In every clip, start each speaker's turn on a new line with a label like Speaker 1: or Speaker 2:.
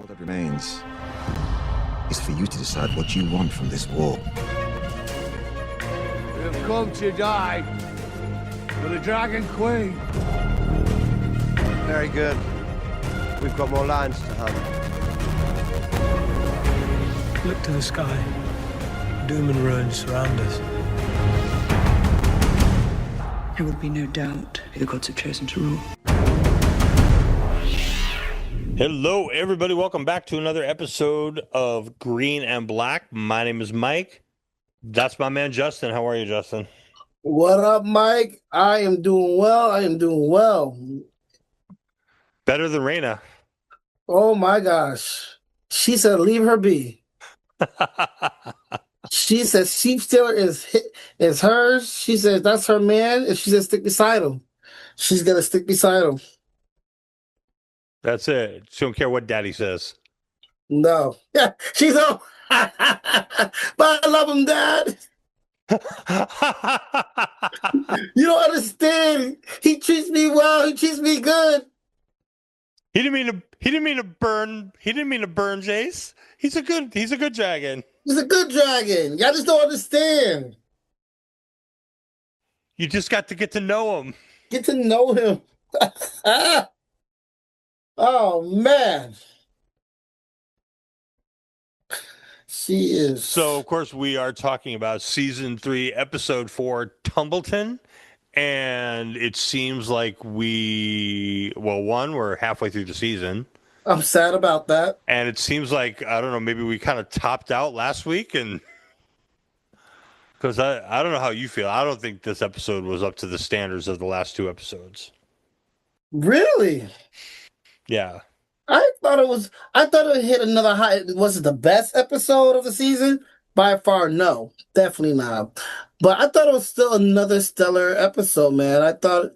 Speaker 1: All that remains is for you to decide what you want from this war.
Speaker 2: We have come to die for the Dragon Queen.
Speaker 3: Very good. We've got more lions to hunt.
Speaker 4: Look to the sky. Doom and ruin surround us.
Speaker 5: There will be no doubt who the gods have chosen to rule.
Speaker 6: Hello, everybody. Welcome back to another episode of Green and Black. My name is Mike. That's my man, Justin. How are you, Justin?
Speaker 7: What up, Mike? I am doing well.
Speaker 6: Better than Raina.
Speaker 7: Oh, my gosh. She said, leave her be. She said, Sheep Stealer is hers. She says, that's her man. And she said, stick beside him. She's going to stick beside him.
Speaker 6: That's it. She don't care what daddy says.
Speaker 7: No. Yeah, she's all, but I love him, Dad. You don't understand. He treats me well. He treats me good.
Speaker 6: He didn't mean to burn Jace. He's a good dragon.
Speaker 7: He's a good dragon. Y'all just don't understand.
Speaker 6: You just got to get to know him.
Speaker 7: Get to know him. Oh, man. She is.
Speaker 6: So, of course, we are talking about Season 3, Episode 4, Tumbleton. And it seems like we're halfway through the season.
Speaker 7: I'm sad about that.
Speaker 6: And it seems like, I don't know, maybe we kind of topped out last week. And because I don't know how you feel. I don't think this episode was up to the standards of the last two episodes.
Speaker 7: Really?
Speaker 6: Yeah.
Speaker 7: I thought it hit another high. Was it the best episode of the season? By far, no. Definitely not. But I thought it was still another stellar episode, man. I thought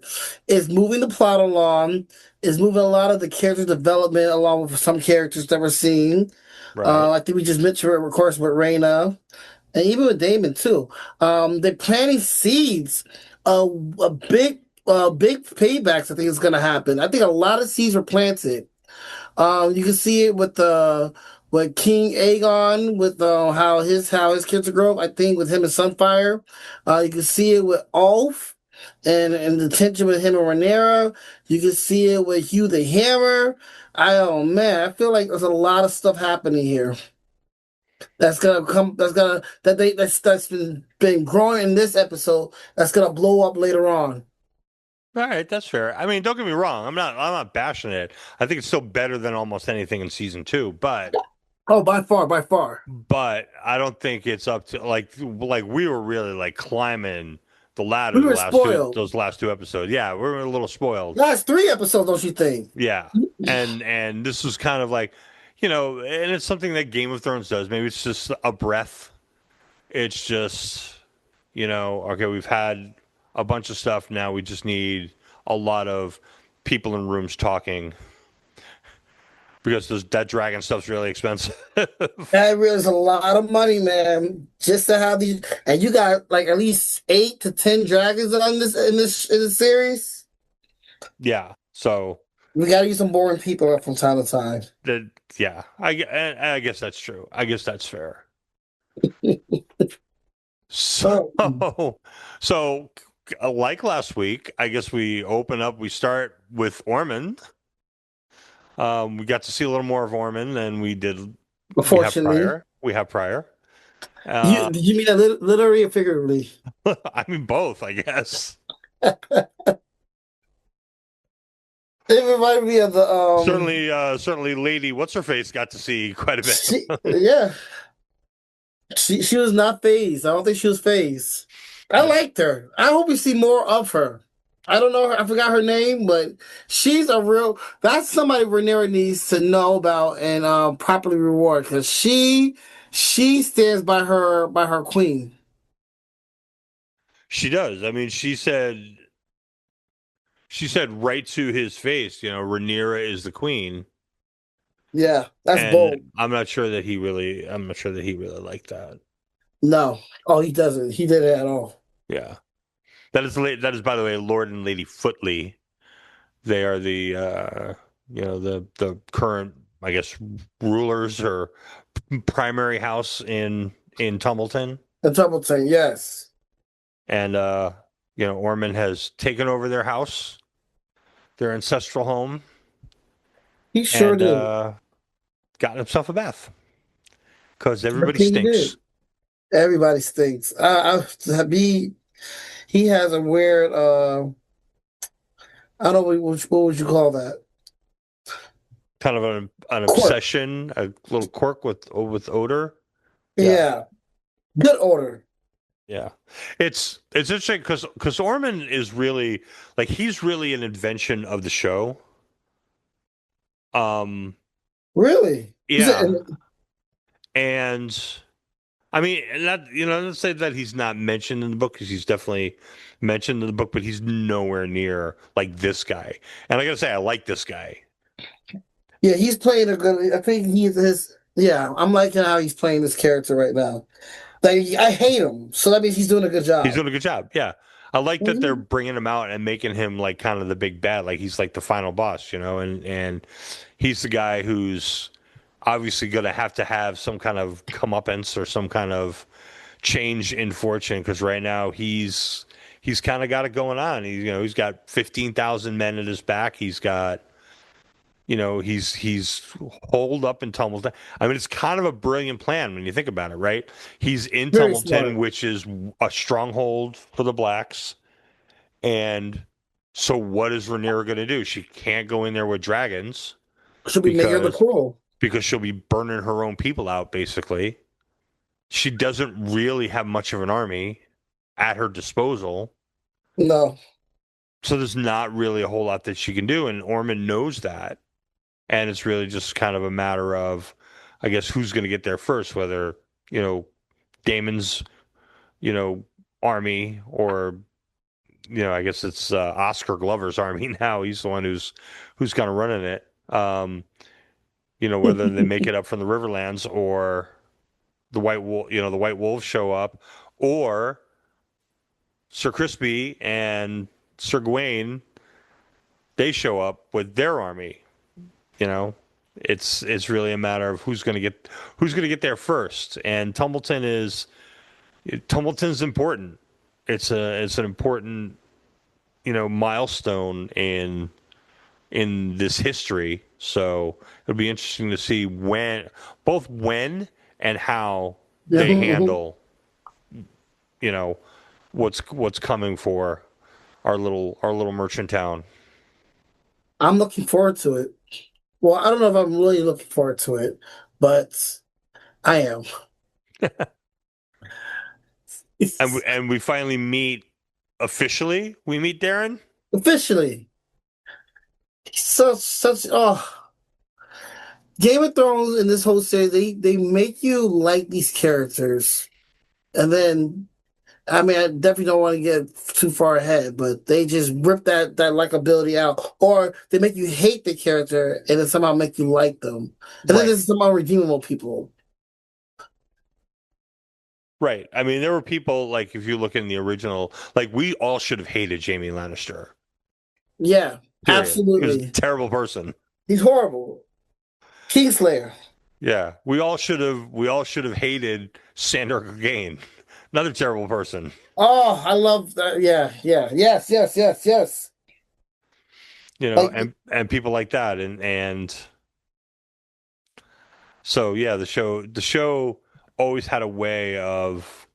Speaker 7: it's moving the plot along. It's moving a lot of the character development along with some characters that we're seeing.
Speaker 6: Right.
Speaker 7: I think we just mentioned it, of course, with Raina. And even with Aemond, too. They're planting seeds. A big paybacks, I think, is going to happen. I think a lot of seeds were planted. You can see it with King Aegon, with how his kids grow up. I think with him and Sunfyre, you can see it with Ulf and the tension with him and Rhaenyra. You can see it with Hugh the Hammer. I feel like there's a lot of stuff happening here. That's been growing in this episode. That's gonna blow up later on.
Speaker 6: All right, that's fair. I mean, don't get me wrong. I'm not bashing it. I think it's still better than almost anything in season 2, but
Speaker 7: by far.
Speaker 6: But I don't think it's up to like we were really like climbing the ladder.
Speaker 7: We were spoiled.
Speaker 6: Those last two episodes. Yeah, we were a little spoiled.
Speaker 7: Last 3 episodes, don't you think?
Speaker 6: Yeah, and this was kind of like, and it's something that Game of Thrones does. Maybe it's just a breath. It's just, okay, we've had a bunch of stuff. Now we just need a lot of people in rooms talking because that dragon stuff's really expensive.
Speaker 7: That really is a lot of money, man. Just to have these, and you got like at least 8 to 10 dragons on in this series.
Speaker 6: Yeah, so
Speaker 7: we got to use some boring people from time to time.
Speaker 6: Yeah, I guess that's true. I guess that's fair. So like last week, I guess we start with Aemond. We got to see a little more of Aemond than we did.
Speaker 7: Unfortunately,
Speaker 6: we have prior.
Speaker 7: Did you mean that literally or figuratively?
Speaker 6: I mean both, I guess.
Speaker 7: It reminded me of the
Speaker 6: certainly Lady What's Her Face got to see quite a bit.
Speaker 7: Yeah, she was not phased. I don't think she was phased. I liked her. I hope we see more of her. I don't know her. I forgot her name, but she's that's somebody Rhaenyra needs to know about and properly reward, because she stands by her queen.
Speaker 6: She does. I mean, she said right to his face, Rhaenyra is the queen.
Speaker 7: Yeah, that's bold.
Speaker 6: I'm not sure that he really liked that.
Speaker 7: No. Oh, he doesn't. He did it at all.
Speaker 6: Yeah. That is, by the way, Lord and Lady Footley. They are the current, I guess, rulers or primary house in Tumbleton.
Speaker 7: The Tumbleton, yes.
Speaker 6: And Ormond has taken over their house, their ancestral home,
Speaker 7: He sure
Speaker 6: and
Speaker 7: did.
Speaker 6: got himself a bath because everybody
Speaker 7: He did.
Speaker 6: stinks.
Speaker 7: Everybody stinks. He has a weird. I don't know what would you call that?
Speaker 6: Kind of an
Speaker 7: Quirk.
Speaker 6: obsession, a little quirk with odor.
Speaker 7: Yeah. Good odor.
Speaker 6: Yeah, it's interesting because Ormond is really like he's really an invention of the show.
Speaker 7: Really?
Speaker 6: Yeah, and I mean, let's say that he's not mentioned in the book because he's definitely mentioned in the book, but he's nowhere near like this guy. And I gotta say, I like this guy.
Speaker 7: Yeah, he's playing a good. I think he's his. Yeah, I'm liking how he's playing this character right now. Like I hate him, so that means he's doing a good job.
Speaker 6: He's doing a good job. Yeah, I like that they're bringing him out and making him like kind of the big bad, like he's like the final boss, and he's the guy who's obviously going to have some kind of comeuppance or some kind of change in fortune because right now he's kind of got it going on. He's got 15,000 men at his back. He's got he's holed up in Tumbleton. I mean, it's kind of a brilliant plan when you think about it, right? He's in
Speaker 7: Very
Speaker 6: Tumbleton,
Speaker 7: smart.
Speaker 6: which is a stronghold for the blacks. And so what is Rhaenyra going to do? She can't go in there with dragons.
Speaker 7: Should be making the call.
Speaker 6: Because she'll be burning her own people out, basically. She doesn't really have much of an army at her disposal.
Speaker 7: No.
Speaker 6: So there's not really a whole lot that she can do. And Ormond knows that. And it's really just kind of a matter of, I guess, who's going to get there first, whether, Daemon's, army or, I guess it's Oscar Glover's army now. He's the one who's kind of running it. Whether they make it up from the Riverlands or the White Wolf, the White Wolves show up, or Sir Crispy and Sir Gawain, they show up with their army. It's really a matter of who's going to get there first. And Tumbleton's important. It's an important milestone in this history. So it'll be interesting to see when and how they handle what's coming for our little merchant town.
Speaker 7: I'm looking forward to it. Well, I don't know if I'm really looking forward to it, but I am.
Speaker 6: And we finally meet officially. We meet Darren
Speaker 7: Officially. Game of Thrones in this whole series, they make you like these characters, and then I mean, I definitely don't want to get too far ahead, but they just rip that likability out, or they make you hate the character and then somehow make you like them, and then there's somehow redeemable people.
Speaker 6: Right. I mean, there were people like if you look in the original, like we all should have hated Jaime Lannister.
Speaker 7: Yeah,
Speaker 6: Period.
Speaker 7: absolutely.
Speaker 6: He was a terrible person.
Speaker 7: He's horrible. Kingslayer.
Speaker 6: Yeah, we all should have hated Sandor Clegane. Another terrible person.
Speaker 7: Oh, I love that. Yeah. Yes.
Speaker 6: And people like that, and so yeah, the show always had a way of,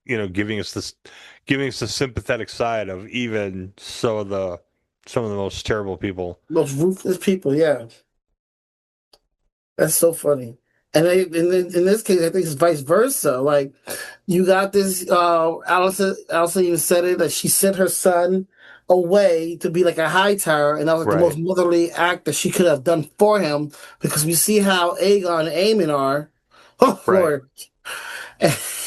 Speaker 6: giving us the sympathetic side of even some of the most terrible people,
Speaker 7: most ruthless people. Yeah, that's so funny. And in this case, I think it's vice versa. Like, you got this, Alys even said it, that she sent her son away to be like a high tower, and that was like the most motherly act that she could have done for him, because we see how Aegon and Aemond are. Oh, Lord.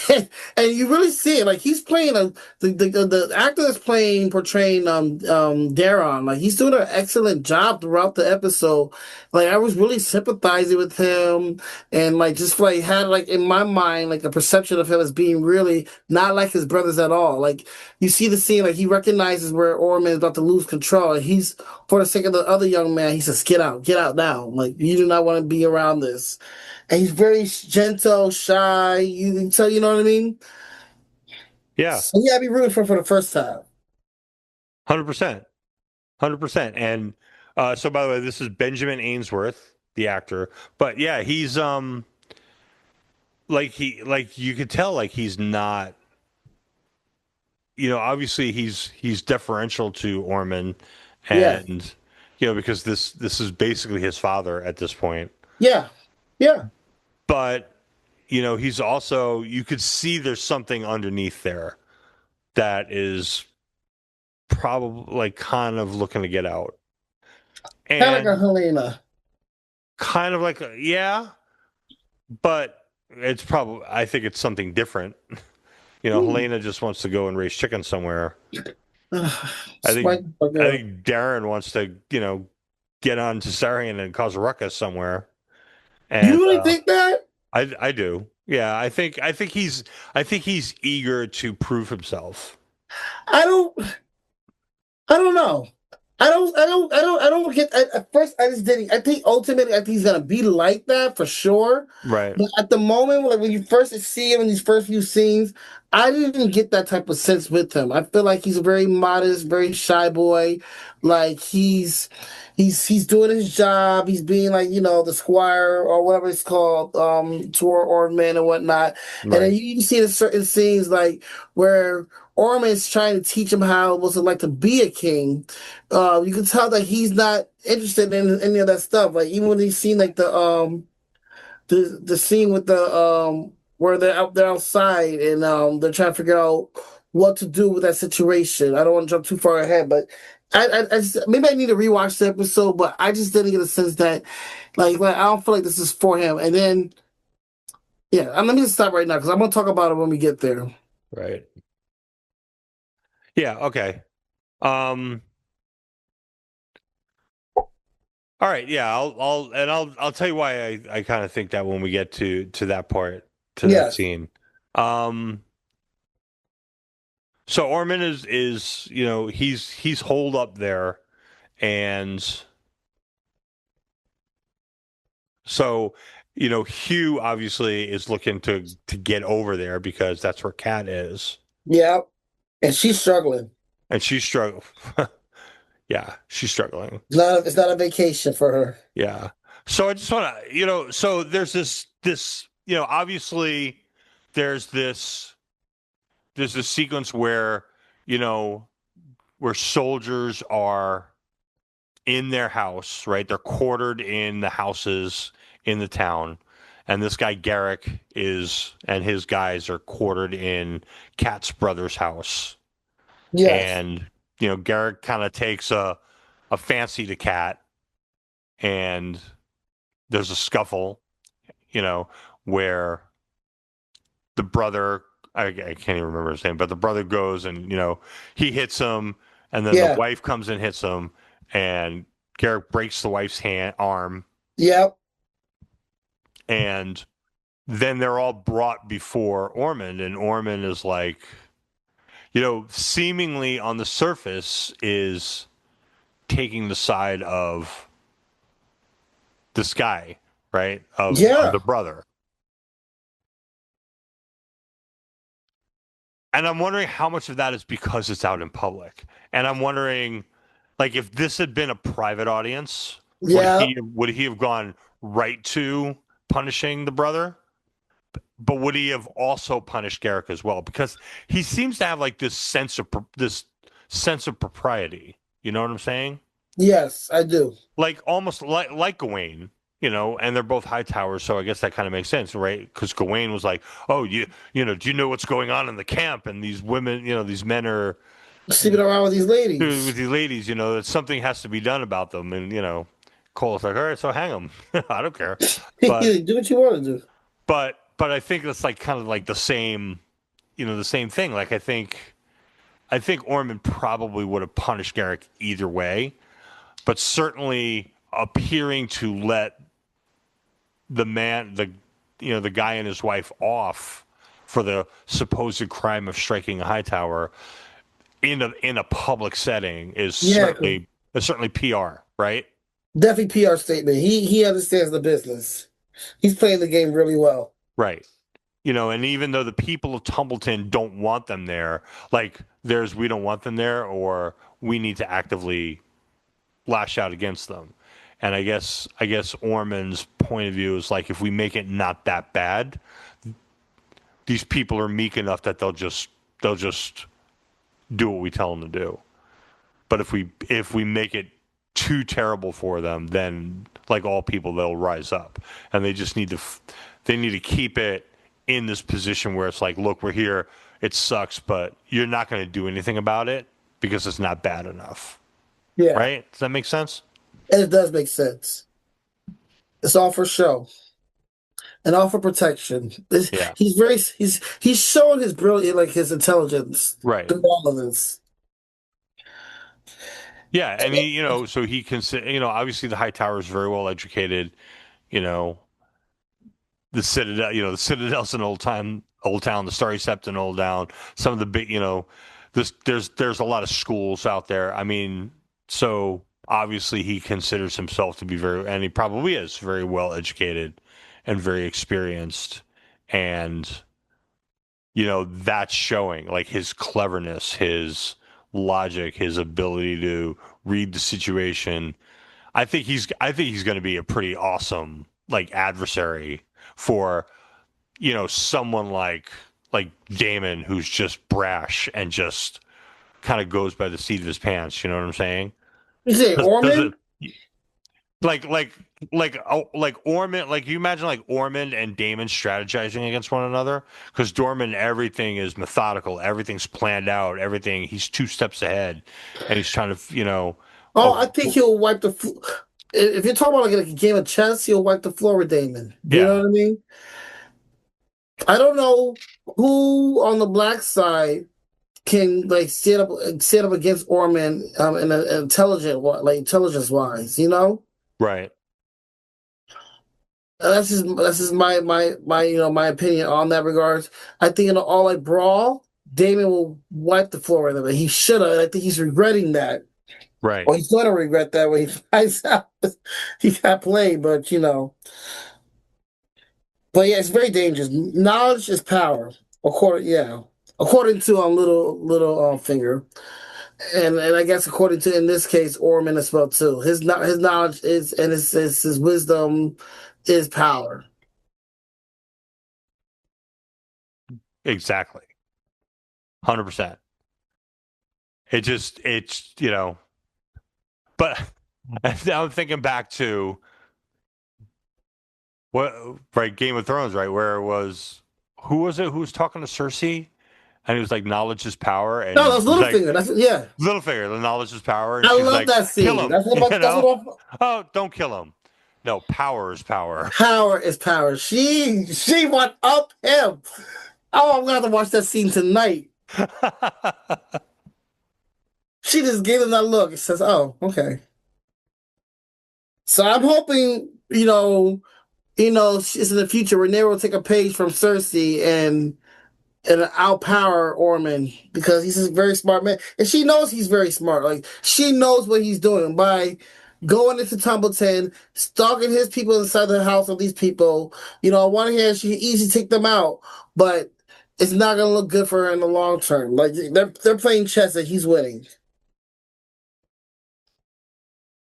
Speaker 7: and you really see it. Like he's playing the actor that's portraying Daron. Like he's doing an excellent job throughout the episode. Like I was really sympathizing with him, and like just like had like in my mind like a perception of him as being really not like his brothers at all. Like you see the scene, like he recognizes where Orman is about to lose control, and he's for the sake of the other young man, he says, get out now. Like you do not want to be around this." And he's very gentle, shy. You can tell, you know what I mean?
Speaker 6: Yeah,
Speaker 7: So yeah, I'd be rooting for the first time.
Speaker 6: 100%, 100%. And so, by the way, this is Benjamin Ainsworth, the actor. But yeah, he's like you could tell like he's not. Obviously he's deferential to Orman, and because this is basically his father at this point.
Speaker 7: Yeah, yeah.
Speaker 6: But he's also, you could see there's something underneath there that is probably like kind of looking to get out.
Speaker 7: Kind of like a
Speaker 6: And
Speaker 7: Helena.
Speaker 6: kind of like yeah, but it's probably, I think it's something different. Helena just wants to go and raise chickens somewhere. I think Darren wants to, get on Caesarion and cause a ruckus somewhere. And,
Speaker 7: you really think that?
Speaker 6: I do. Yeah, I think he's eager to prove himself.
Speaker 7: I don't know. I don't get. At first, I just didn't. I think ultimately, I think he's gonna be like that for sure.
Speaker 6: Right.
Speaker 7: But at the moment, like when you first see him in these first few scenes, I didn't get that type of sense with him. I feel like he's a very modest, very shy boy. Like he's doing his job. He's being like the squire or whatever it's called, to Orman and whatnot. Right. And then you see in certain scenes like where Orman is trying to teach him how it was like to be a king. You can tell that he's not interested in any of that stuff. Like even when he's seen like the scene with the where they're outside and they're trying to figure out what to do with that situation. I don't want to jump too far ahead, but I just, maybe I need to rewatch the episode, but I just didn't get a sense that like I don't feel like this is for him. And then let me just stop right now because I'm gonna talk about it when we get there.
Speaker 6: Right. Yeah, okay. All right, yeah, I'll tell you why I kind of think that when we get to that part, to that scene. So Orman is he's holed up there, and so Hugh obviously is looking to get over there because that's where Kat is.
Speaker 7: Yeah. And she's struggling.
Speaker 6: And she's struggling. Yeah, she's struggling.
Speaker 7: It's not a vacation for her.
Speaker 6: Yeah. So I just want to, so there's this, obviously there's this sequence where, where soldiers are in their house, right? They're quartered in the houses in the town. And this guy, Garrick, and his guys are quartered in Kat's brother's house. Yes. And, Garrick kind of takes a fancy to Kat, and there's a scuffle, where the brother, I can't even remember his name, but the brother goes and, he hits him, and then the wife comes and hits him, and Garrick breaks the wife's arm.
Speaker 7: Yep.
Speaker 6: And then they're all brought before Ormond, and Ormond is like, seemingly on the surface is taking the side of this guy, right? Of the brother. And I'm wondering how much of that is because it's out in public. And I'm wondering, like, if this had been a private audience, would he have gone right to punishing the brother? But would he have also punished Garrick as well? Because he seems to have like this sense of propriety. You know what I'm saying?
Speaker 7: Yes, I do.
Speaker 6: Like almost like Gawain, and they're both high towers, so I guess that kind of makes sense, right? Because Gawain was like, "Oh, do you know what's going on in the camp? And these women, these men are
Speaker 7: sleeping around with these ladies.
Speaker 6: That something has to be done about them." And Cole's like, "All right, so hang them. I don't care."
Speaker 7: But, do what you want to do.
Speaker 6: But I think that's like kind of like the same, the same thing. Like I think Aemond probably would have punished Garrick either way, but certainly appearing to let the guy and his wife off for the supposed crime of striking a high tower in a public setting is certainly PR, right?
Speaker 7: Definitely PR statement. He understands the business. He's playing the game really well.
Speaker 6: Right. And even though the people of Tumbleton don't want them there, like there's we don't want them there, or we need to actively lash out against them. And I guess Aemond's point of view is like, if we make it not that bad, these people are meek enough that they'll just do what we tell them to do. But if we make it too terrible for them, then like all people, they'll rise up, and they just need to keep it in this position where it's like, look, we're here. It sucks, but you're not going to do anything about it because it's not bad enough.
Speaker 7: Yeah.
Speaker 6: Right? Does that make sense?
Speaker 7: And it does make sense. It's all for show. And all for protection.
Speaker 6: Yeah.
Speaker 7: He's showing his brilliant, like his intelligence.
Speaker 6: Right.
Speaker 7: Through all of this.
Speaker 6: Yeah, and so he can, obviously the High Tower is very well educated. The Citadel, the Citadel's an old town. The Starry Septon, old town. Some of the big, there's a lot of schools out there. I mean, so obviously he considers himself to be and he probably is very well educated and very experienced, and that's showing like his cleverness, his logic, his ability to read the situation. I think he's going to be a pretty awesome like adversary for someone like Daemon, who's just brash and just kind of goes by the seat of his pants. You know what I'm saying?
Speaker 7: You say Aemond?
Speaker 6: Like Aemond, like you imagine like Aemond and Daemon strategizing against one another, because Dorman, everything is methodical, everything's planned out, he's 2 steps ahead, and he's trying to
Speaker 7: I think he'll wipe the floor. If you're talking about like a game of chess, he'll wipe the floor with Daemon. You know what I mean? I don't know who on the black side can like stand up against Aemond in an intelligence wise,
Speaker 6: Right.
Speaker 7: That's just my opinion on that regards. I think in an all like brawl, Daemon will wipe the floor with him. He should have. I think he's regretting that.
Speaker 6: Right.
Speaker 7: Well, he's going to regret that when he finds out he got played, but But yeah, it's very dangerous. Knowledge is power, according to little finger, and I guess according to in this case Aemond as well too. His knowledge is and his wisdom is power.
Speaker 6: Exactly. 100%. It's but now I'm thinking back to Game of Thrones, right, where it was, who was talking to Cersei, and he was like, knowledge is power, and
Speaker 7: no, that's Littlefinger.
Speaker 6: Littlefinger, the knowledge is power, and
Speaker 7: I
Speaker 6: she's
Speaker 7: love
Speaker 6: like,
Speaker 7: that scene.
Speaker 6: kill him. Oh, don't kill him. No, power is power.
Speaker 7: Power is power. She went up him. Oh, I'm gonna have to watch that scene tonight. She just gave him that look. It says, "Oh, okay." So I'm hoping, it's in the future Rhaenyra will take a page from Cersei and outpower Aemond, because he's a very smart man, and she knows he's very smart. Like, she knows what he's doing by going into Tumbleton, stalking his people inside the house of these people. On one hand, she can easily take them out, but it's not going to look good for her in the long term. Like, they're playing chess and he's winning.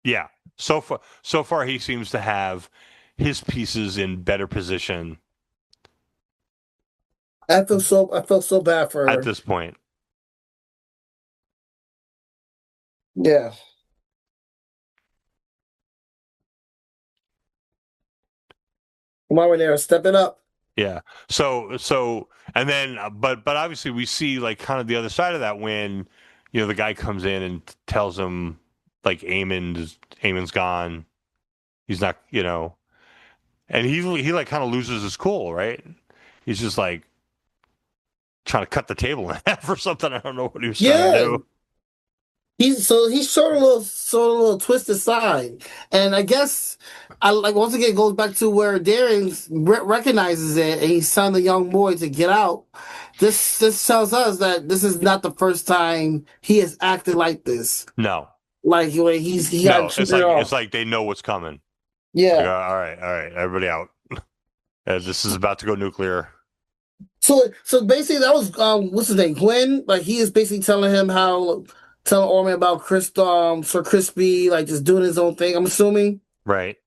Speaker 6: Yeah. So far, he seems to have his pieces in better position.
Speaker 7: I feel so bad for her
Speaker 6: at this point.
Speaker 7: Yeah. Come on, Rhaenyra, stepping up.
Speaker 6: Yeah. So, and then, but obviously we see like kind of the other side of that when, the guy comes in and tells him like Aemond's gone. He's not, and he like kind of loses his cool, right? He's just like trying to cut the table in half or something. I don't know what he was trying to
Speaker 7: Yeah.
Speaker 6: do.
Speaker 7: He showed a little twisted side, and I guess I like once again it goes back to where Darren recognizes it, and he's telling the young boy to get out. This tells us that this is not the first time he has acted like this.
Speaker 6: No,
Speaker 7: Like when he got treated off.
Speaker 6: It's like they know what's coming.
Speaker 7: Yeah.
Speaker 6: Like, all right, everybody out. This is about to go nuclear.
Speaker 7: So basically that was what's his name, Gwen. Like he is basically telling Orman about Sir Crispy, like just doing his own thing. I'm assuming.
Speaker 6: Right.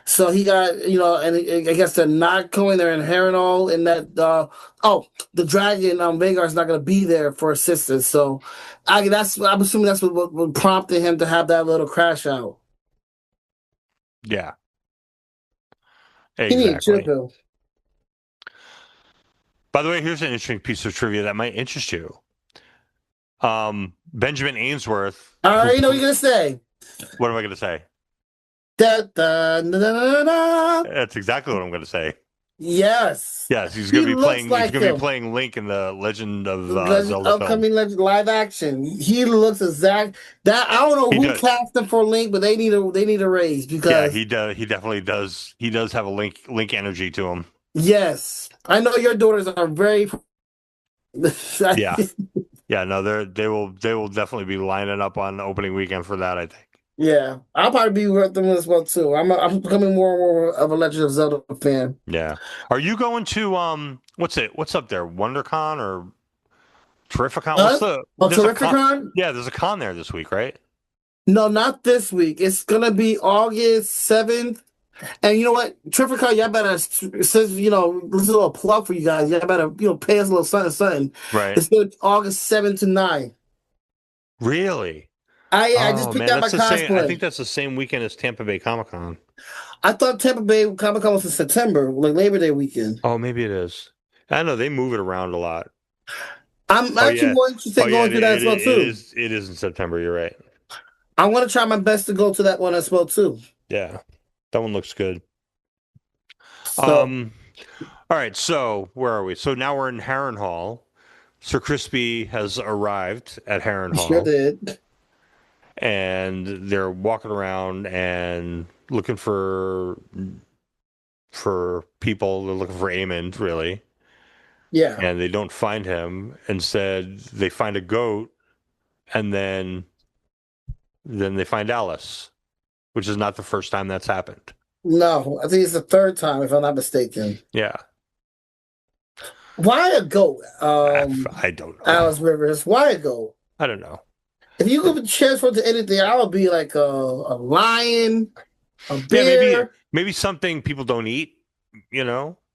Speaker 7: So he got, and I guess they're not going there in Harrenhal, and that the dragon Vagar's not going to be there for assistance. So I'm assuming that's what prompted him to have that little crash out.
Speaker 6: Yeah.
Speaker 7: He needed
Speaker 6: Exactly.
Speaker 7: chill.
Speaker 6: By the way, here's an interesting piece of trivia that might interest you. Benjamin Ainsworth.
Speaker 7: I already know what you're gonna say.
Speaker 6: What am I going to say?
Speaker 7: Da, da, da, da, da.
Speaker 6: That's exactly what I'm going to say.
Speaker 7: Yes.
Speaker 6: Yes, he's going to be playing.
Speaker 7: Like
Speaker 6: he's going to be playing Link in the Legend of Zelda
Speaker 7: upcoming
Speaker 6: film.
Speaker 7: live action. He looks exact. That I don't know who cast him for Link, but they need a raise because
Speaker 6: he does. He definitely does. He does have a Link energy to him.
Speaker 7: Yes, I know your daughters are very.
Speaker 6: Yeah. No, they will definitely be lining up on opening weekend for that. I think.
Speaker 7: Yeah, I'll probably be with them as well too. I'm becoming more and more of a Legend of Zelda fan.
Speaker 6: Yeah. Are you going to what's up there? WonderCon or Terrificon?
Speaker 7: Terrificon?
Speaker 6: Yeah, there's a con there this week, right?
Speaker 7: No, not this week. It's gonna be August 7th. And you know what? Terrificon, y'all better since this is a little plug for you guys. Y'all better pay us a little something.
Speaker 6: Right.
Speaker 7: It's gonna be August 7th to 9th.
Speaker 6: Really?
Speaker 7: I just picked out my cosplay.
Speaker 6: I think that's the same weekend as Tampa Bay Comic-Con.
Speaker 7: I thought Tampa Bay Comic-Con was in September, like Labor Day weekend.
Speaker 6: Oh, maybe it is. I know they move it around a lot.
Speaker 7: I'm actually more interested in going to that as well too.
Speaker 6: It is in September. You're right.
Speaker 7: I want to try my best to go to that one as well too.
Speaker 6: Yeah, that one looks good.
Speaker 7: So,
Speaker 6: all right. So where are we? So now we're in Harrenhal. Sir Crispy has arrived at Harrenhal.
Speaker 7: Sure did.
Speaker 6: And they're walking around and looking for people. They're looking for Aemond, really.
Speaker 7: Yeah.
Speaker 6: And they don't find him. Instead, they find a goat, and then they find Alys, which is not the first time that's happened.
Speaker 7: No, I think it's the third time, if I'm not mistaken.
Speaker 6: Yeah.
Speaker 7: Why a goat?
Speaker 6: I don't know.
Speaker 7: Alys Rivers. Why a goat?
Speaker 6: I don't know.
Speaker 7: If you could transfer to anything, I would be like a lion, a bear.
Speaker 6: Yeah, maybe something people don't eat.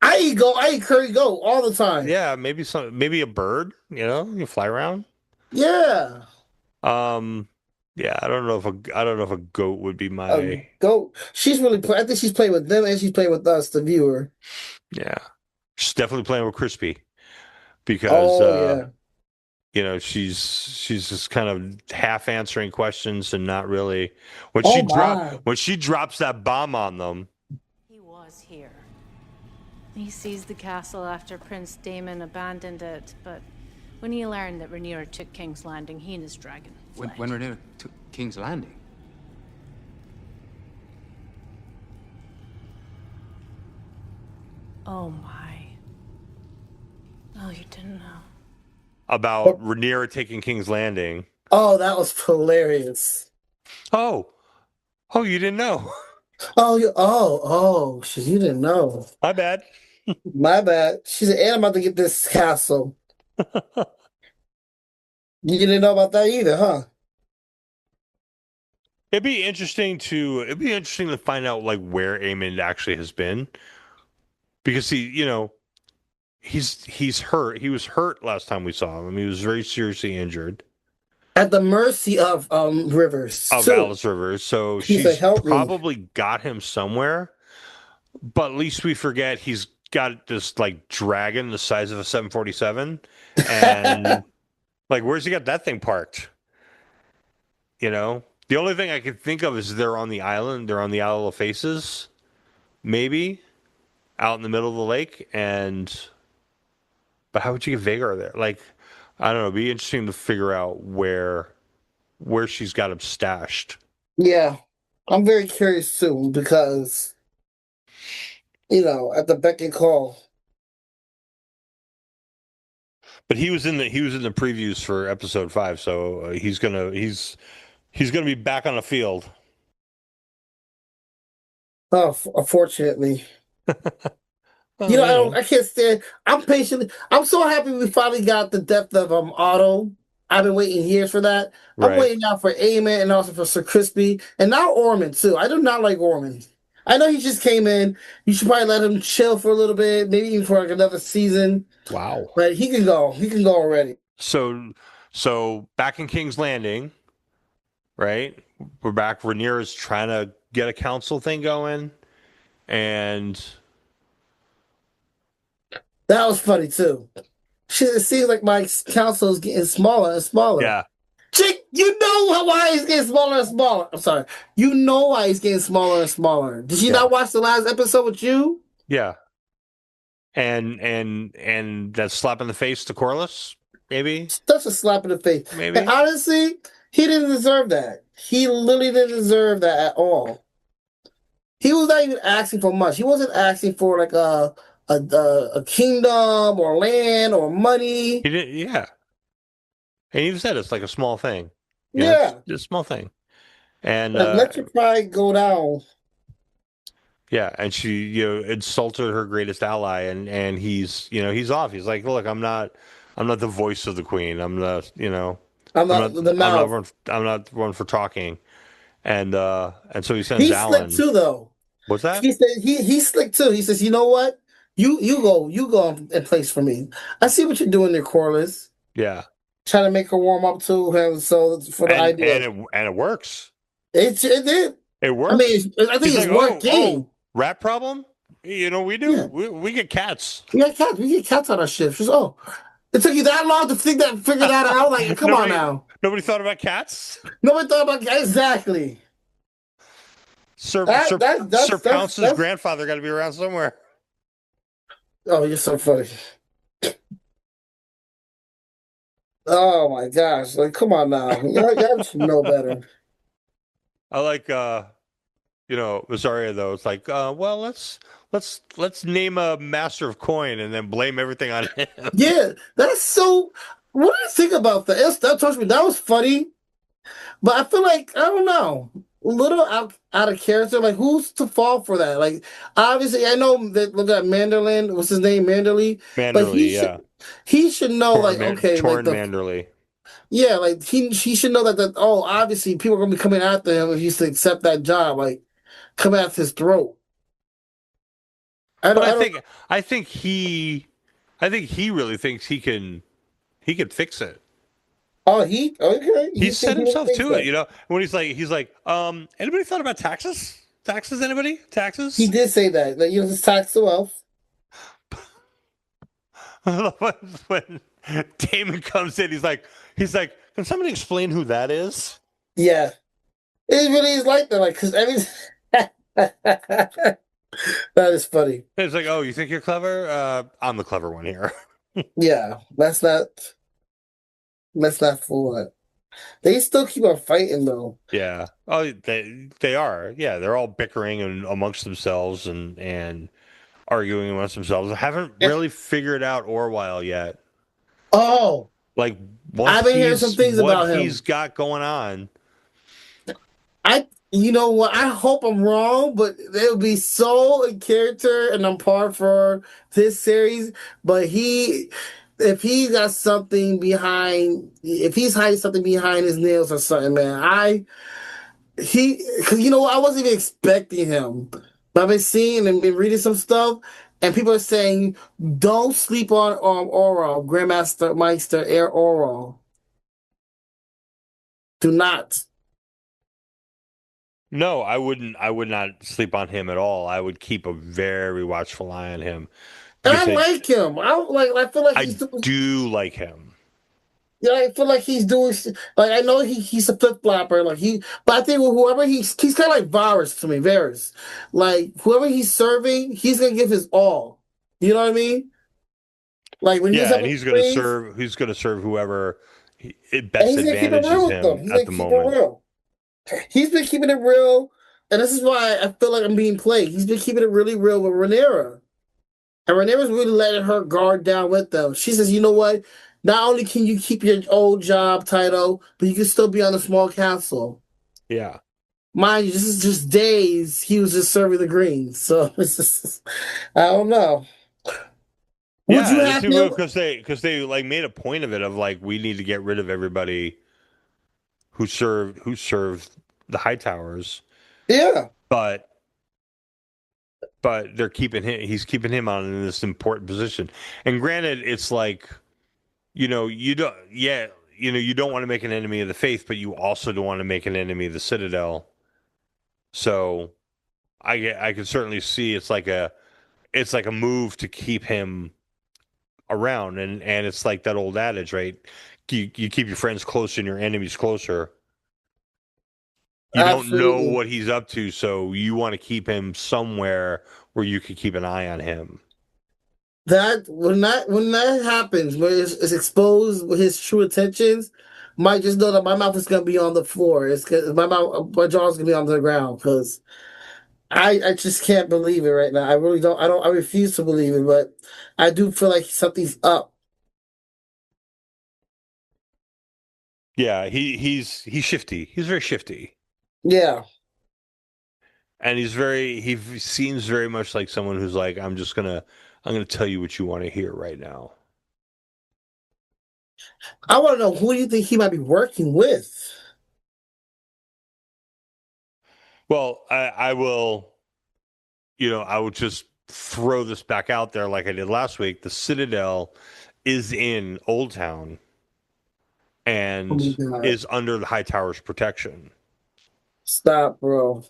Speaker 7: I eat curry goat all the time.
Speaker 6: Yeah, maybe a bird. You fly around.
Speaker 7: Yeah.
Speaker 6: Yeah, I don't know if a goat would be my
Speaker 7: goat. She's really I think she's playing with them and she's playing with us, the viewer.
Speaker 6: Yeah, she's definitely playing with Crispy because she's just kind of half answering questions and not really when she drops that bomb on them.
Speaker 8: He was here. He seized the castle after Prince Daemon abandoned it, but when he learned that Rhaenyra took King's Landing, he and his dragon fled.
Speaker 9: When Rhaenyra took King's Landing?
Speaker 8: Oh my. Oh, you didn't know.
Speaker 6: About Rhaenyra taking King's Landing.
Speaker 7: Oh, that was hilarious.
Speaker 6: Oh, you didn't know?
Speaker 7: Oh, shit, you didn't know.
Speaker 6: My bad.
Speaker 7: My bad. She said, and I'm about to get this castle. You didn't know about that either, huh?
Speaker 6: It'd be interesting to find out like where Aemond actually has been, because he's hurt. He was hurt last time we saw him. I mean, he was very seriously injured.
Speaker 7: At the mercy of Rivers.
Speaker 6: Alys Rivers. So she's probably got him somewhere. But at least we forget he's got this like dragon the size of a 747, and like where's he got that thing parked? The only thing I can think of is they're on the island. They're on the Isle of Faces, maybe out in the middle of the lake, and But how would you get Vhagar there? Like, I don't know. It'd be interesting to figure out where she's got him stashed.
Speaker 7: Yeah, I'm very curious too because at the beck and call.
Speaker 6: But he was in the previews for episode 5, so he's gonna be back on the field.
Speaker 7: Oh, unfortunately.
Speaker 6: Oh,
Speaker 7: I can't stand. I'm patient. I'm so happy we finally got the death of Otto. I've been waiting years for that. I'm
Speaker 6: right.
Speaker 7: waiting out for Aemond and also for Sir Crispy and now Ormond too. I do not like Ormond. I know he just came in. You should probably let him chill for a little bit, maybe even for like another season.
Speaker 6: Wow.
Speaker 7: But he can go. He can go already.
Speaker 6: So back in King's Landing, right? We're back. Rhaenyra's trying to get a council thing going, and
Speaker 7: that was funny too. It seems like my council is getting smaller and smaller.
Speaker 6: Yeah.
Speaker 7: Chick, you know why he's getting smaller and smaller. I'm sorry. You know why he's getting smaller and smaller. Did you not watch the last episode with you?
Speaker 6: Yeah. And that slap in the face to Corlys, maybe?
Speaker 7: That's a slap in the face.
Speaker 6: Maybe.
Speaker 7: And honestly, he didn't deserve that. He literally didn't deserve that at all. He was not even asking for much. He wasn't asking for like a kingdom or land or money.
Speaker 6: He did, yeah. And you said it's like a small thing.
Speaker 7: Yeah.
Speaker 6: It's a small thing. And
Speaker 7: let your pride go down.
Speaker 6: Yeah, and she insulted her greatest ally, and he's off. He's like, look, I'm not the voice of the queen. I'm not the one for talking. And so he sends Alan.
Speaker 7: He's slick too, though.
Speaker 6: What's that?
Speaker 7: He said he's slick too. He says, you know what? You go in place for me. I see what you're doing there, Corlys.
Speaker 6: Yeah.
Speaker 7: Trying to make her warm up to him, so for the idea,
Speaker 6: and it works.
Speaker 7: It did.
Speaker 6: It works.
Speaker 7: I mean, I think it's working.
Speaker 6: Rat problem? We do. Yeah. We get cats.
Speaker 7: We get cats. We get cats on our shift. She's, it took you that long to figure that out? Like, come on now.
Speaker 6: Nobody thought about cats?
Speaker 7: Nobody thought about cats. Exactly.
Speaker 6: Sir Pounce's grandfather got to be around somewhere.
Speaker 7: Oh, you're so funny. Oh my gosh! Like, come on now. Y'all should know better.
Speaker 6: I like, Rosaria though. It's like, well, let's name a master of coin and then blame everything on him.
Speaker 7: Yeah, that's so. What do you think about that? That touched me. That was funny, but I feel like I don't know, a little out of character. Like, who's to fall for that? Like, obviously, I know that. Look at Manderley. What's his name? Manderley.
Speaker 6: Manderley,
Speaker 7: he should know. Torn
Speaker 6: Manderley.
Speaker 7: Yeah, like he should know that. Obviously, people are gonna be coming after him if he's to accept that job. Like, come after his throat.
Speaker 6: I think he really thinks he can fix it.
Speaker 7: Oh, okay.
Speaker 6: He set himself to it, when he's like, anybody thought about taxes? Anybody? Taxes?
Speaker 7: He did say that. That just tax the wealth.
Speaker 6: When Daemon comes in, he's like, can somebody explain who that is?
Speaker 7: Yeah. It really is like that, because that is funny.
Speaker 6: It's like, oh, you think you're clever? I'm the clever one here.
Speaker 7: Yeah, let's not fool it. They still keep on fighting though.
Speaker 6: Yeah. Oh, they are. Yeah, they're all bickering and amongst themselves and arguing amongst themselves. I haven't really figured out Orwell yet.
Speaker 7: Oh,
Speaker 6: like
Speaker 7: I've been hearing some things about him.
Speaker 6: What he's got going on.
Speaker 7: You know what? I hope I'm wrong, but it would be so in character and on par for this series. But if he's got something behind, if he's hiding something behind his nails or something, man, because I wasn't even expecting him. But I've been seeing and been reading some stuff, and people are saying, don't sleep on Orwell, Grandmaster Meister Air Orwell. Do not.
Speaker 6: No, I wouldn't. I would not sleep on him at all. I would keep a very watchful eye on him.
Speaker 7: And I like him. I feel like
Speaker 6: I do like him.
Speaker 7: Yeah, I feel like he's doing. Like, I know he's a flip flopper. But I think whoever he's kind of like Varys to me. Varys, like whoever he's serving, he's gonna give his all. You know what I mean? Like when he was
Speaker 6: Yeah,
Speaker 7: up
Speaker 6: and
Speaker 7: with
Speaker 6: he's
Speaker 7: the
Speaker 6: going to
Speaker 7: Marines,
Speaker 6: serve. He's going to serve whoever it
Speaker 7: and
Speaker 6: best
Speaker 7: he's gonna keep it
Speaker 6: advantages
Speaker 7: real with them.
Speaker 6: him
Speaker 7: He's
Speaker 6: at
Speaker 7: gonna
Speaker 6: the
Speaker 7: keep it
Speaker 6: moment.
Speaker 7: real. He's been keeping it real, and this is why I feel like I'm being played. He's been keeping it really real with Rhaenyra. And Rhaenyra's really letting her guard down with them. She says, you know what? Not only can you keep your old job title, but you can still be on a small castle.
Speaker 6: Yeah.
Speaker 7: Mind you, this is just days he was just serving the greens. So it's just, I don't know. Would
Speaker 6: Yeah,
Speaker 7: you
Speaker 6: and it's
Speaker 7: have him?
Speaker 6: because they like made a point of it of like we need to get rid of everybody who served the high towers,
Speaker 7: Yeah.
Speaker 6: but they're keeping him. He's keeping him on in this important position. And granted, it's like you don't. Yeah, you don't want to make an enemy of the faith, but you also don't want to make an enemy of the Citadel. So I can certainly see it's like a move to keep him around, and it's like that old adage, right? You keep your friends closer and your enemies closer. You don't know
Speaker 7: Absolutely.
Speaker 6: what he's up to, so you want to keep him somewhere where you can keep an eye on him.
Speaker 7: That when that happens, when it's exposed with his true intentions, might just know that my mouth is gonna be on the floor. It's my jaw's gonna be on the ground because I just can't believe it right now. I really don't. I refuse to believe it, but I do feel like something's up.
Speaker 6: Yeah, he's shifty. He's very shifty,
Speaker 7: Yeah.
Speaker 6: and he seems very much like someone who's like, I'm gonna tell you what you want to hear right now.
Speaker 7: I want to know who do you think he might be working with?
Speaker 6: Well, I will, I would just throw this back out there like I did last week. The Citadel is in Old Town
Speaker 7: Oh my
Speaker 6: and
Speaker 7: God.
Speaker 6: is under the High Tower's protection.
Speaker 7: Stop, bro.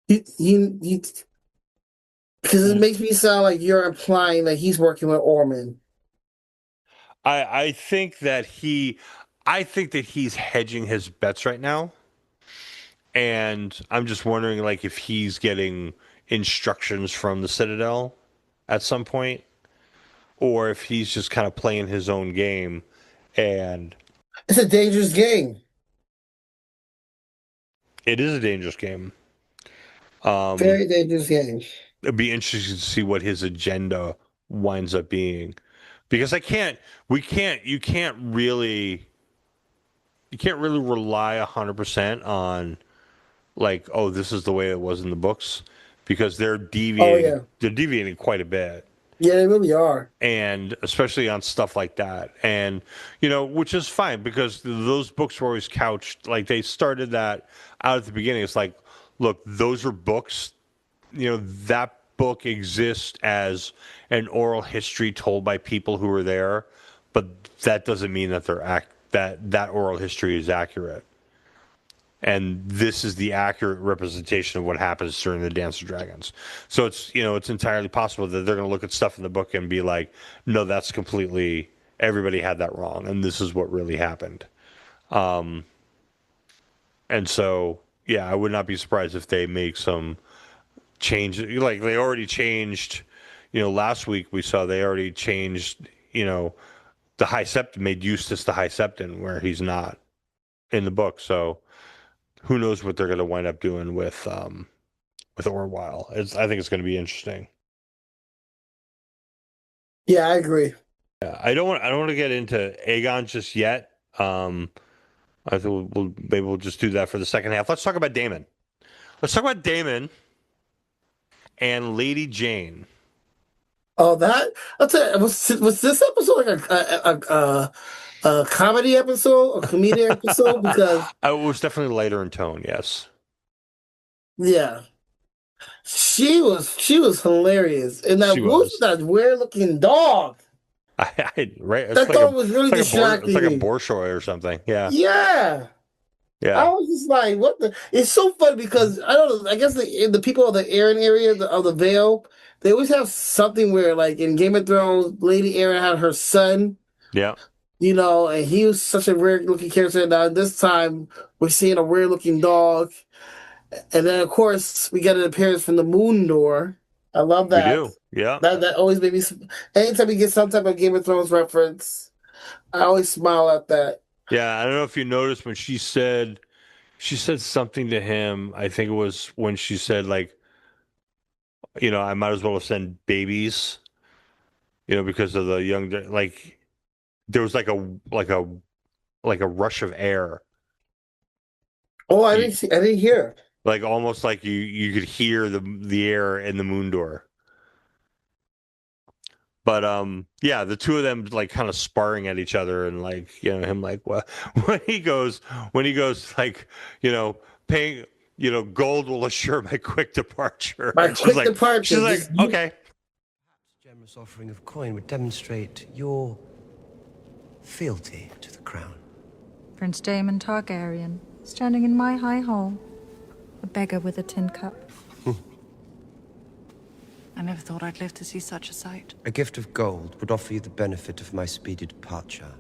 Speaker 7: You because it makes me sound like you're implying that he's working with Orman.
Speaker 6: I think that he's hedging his bets right now, and I'm just wondering like if he's getting instructions from the Citadel at some point, or if he's just kind of playing his own game. And
Speaker 7: It's a dangerous game.
Speaker 6: it is a dangerous game. Um,
Speaker 7: Very dangerous game.
Speaker 6: it'd be interesting to see what his agenda winds up being, because you can't really rely 100% on like, oh, this is the way it was in the books, because
Speaker 7: Oh yeah.
Speaker 6: they're deviating quite a bit,
Speaker 7: Yeah, they really are.
Speaker 6: and especially on stuff like that, and which is fine because those books were always couched like they started that out at the beginning. It's like, look, those are books. That book exists as an oral history told by people who were there, but that doesn't mean that that oral history is accurate. And this is the accurate representation of what happens during the Dance of Dragons. So it's entirely possible that they're going to look at stuff in the book and be like, no, that's completely, everybody had that wrong, and this is what really happened. And so, yeah, I would not be surprised if they make some change. Like they already changed, last week we saw they already changed, the High Septon, made Eustace the High Septon where he's not in the book. So who knows what they're going to wind up doing with Orwell. I think it's going to be interesting.
Speaker 7: Yeah, I agree.
Speaker 6: Yeah, I don't want to get into Aegon just yet. I think maybe we'll just do that for the second half. Let's talk about Daemon. Let's talk about Daemon and Lady Jane.
Speaker 7: Oh, that I'll tell you, was this episode like a comedy episode, a comedic episode? Because
Speaker 6: It was definitely lighter in tone. Yes.
Speaker 7: yeah, she was hilarious. And that
Speaker 6: She
Speaker 7: what was
Speaker 6: was.
Speaker 7: that weird looking dog?
Speaker 6: Right.
Speaker 7: That dog was really
Speaker 6: it's
Speaker 7: distracting
Speaker 6: like a
Speaker 7: me.
Speaker 6: Bolshoi or something. Yeah.
Speaker 7: Yeah. I
Speaker 6: Yeah.
Speaker 7: was just like, what the? It's so funny because I don't know. I guess the people of the Aaron area of the Vale, they always have something where, like in Game of Thrones, Lady Aaron had her son,
Speaker 6: Yeah.
Speaker 7: and he was such a rare looking character. Now this time we're seeing a rare looking dog, and then of course we get an appearance from the Moon Door. I love
Speaker 6: We
Speaker 7: that.
Speaker 6: do. Yeah.
Speaker 7: That always made me. Anytime we get some type of Game of Thrones reference, I always smile at that.
Speaker 6: Yeah. I don't know if you noticed when she said something to him. I think it was when she said, like, I might as well have sent babies, because of the young, like, there was like a rush of air.
Speaker 7: Oh, I didn't see. I didn't hear.
Speaker 6: Like almost like you could hear the air in the moon door. But yeah, the two of them like kind of sparring at each other, and like him like what when he goes like paying gold will assure my quick departure.
Speaker 7: My quick departure.
Speaker 6: She's like okay.
Speaker 3: A generous offering of coin would demonstrate your fealty to the crown.
Speaker 10: Prince Daemon Targaryen, standing in my high hall, a beggar with a tin cup.
Speaker 5: I never thought I'd live to see such a sight.
Speaker 3: A gift of gold would offer you the benefit of my speedy departure.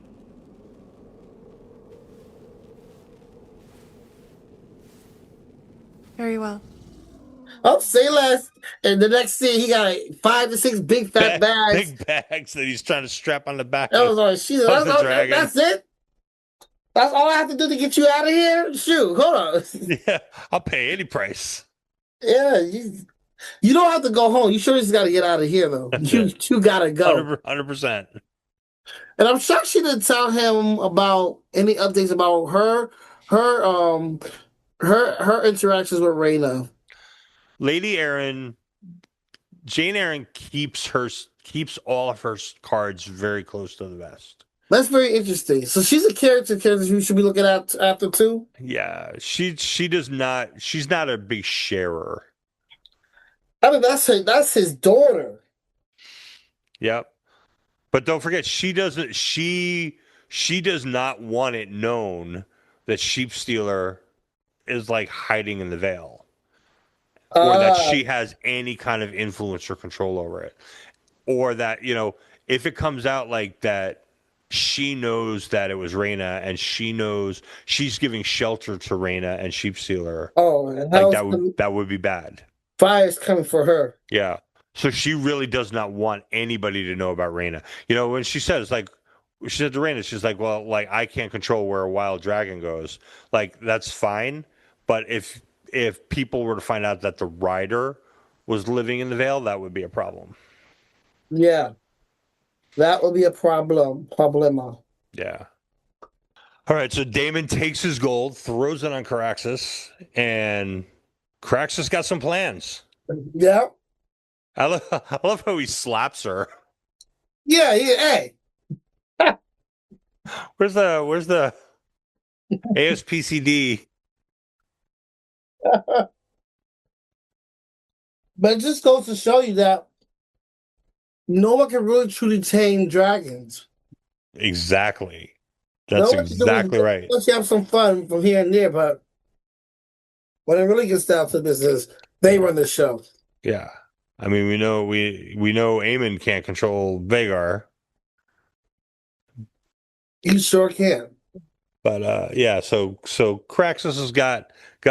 Speaker 5: Very well.
Speaker 7: Oh, say less. And the next scene, he got 5 to 6 big fat bags.
Speaker 6: Big bags that he's trying to strap on the back.
Speaker 7: That was all. She's like, that's it. That's all I have to do to get you out of here. Shoot, hold on.
Speaker 6: Yeah, I'll pay any price.
Speaker 7: Yeah, you don't have to go home. You sure just got to get out of here, though. You got to go.
Speaker 6: 100%.
Speaker 7: And I'm shocked she didn't tell him about any updates about her interactions with Rhaena.
Speaker 6: Lady Aaron, Jane Aaron keeps all of her cards very close to the vest.
Speaker 7: That's very interesting. So she's a character you should be looking at after too.
Speaker 6: Yeah, she does not. She's not a big sharer.
Speaker 7: I mean, that's his daughter.
Speaker 6: Yep. But don't forget, she doesn't. She does not want it known that Sheepstealer is like hiding in the Vale, or that she has any kind of influence or control over it, or that if it comes out like that. She knows that it was Rhaena, and she knows she's giving shelter to Rhaena and Sheepstealer.
Speaker 7: Oh,
Speaker 6: like that would be bad.
Speaker 7: Fire's coming for her.
Speaker 6: Yeah. So she really does not want anybody to know about Rhaena. When she said to Rhaena, she's like, well, like I can't control where a wild dragon goes. Like that's fine, but if people were to find out that the rider was living in the Vale, that would be a problem.
Speaker 7: Yeah. That would be a problema.
Speaker 6: Yeah. All right, so Daemon takes his gold, throws it on Caraxes, and Caraxes got some plans.
Speaker 7: Yeah.
Speaker 6: I love how he slaps her.
Speaker 7: Yeah, hey.
Speaker 6: Where's the ASPCD?
Speaker 7: But it just goes to show you that no one can really truly tame dragons.
Speaker 6: Exactly. That's exactly right.
Speaker 7: Let's have some fun from here and there, but when it really gets down to business, they run the show.
Speaker 6: Yeah. I mean, we know Aemond can't control Vhagar.
Speaker 7: He sure can.
Speaker 6: But yeah, so Caraxes has got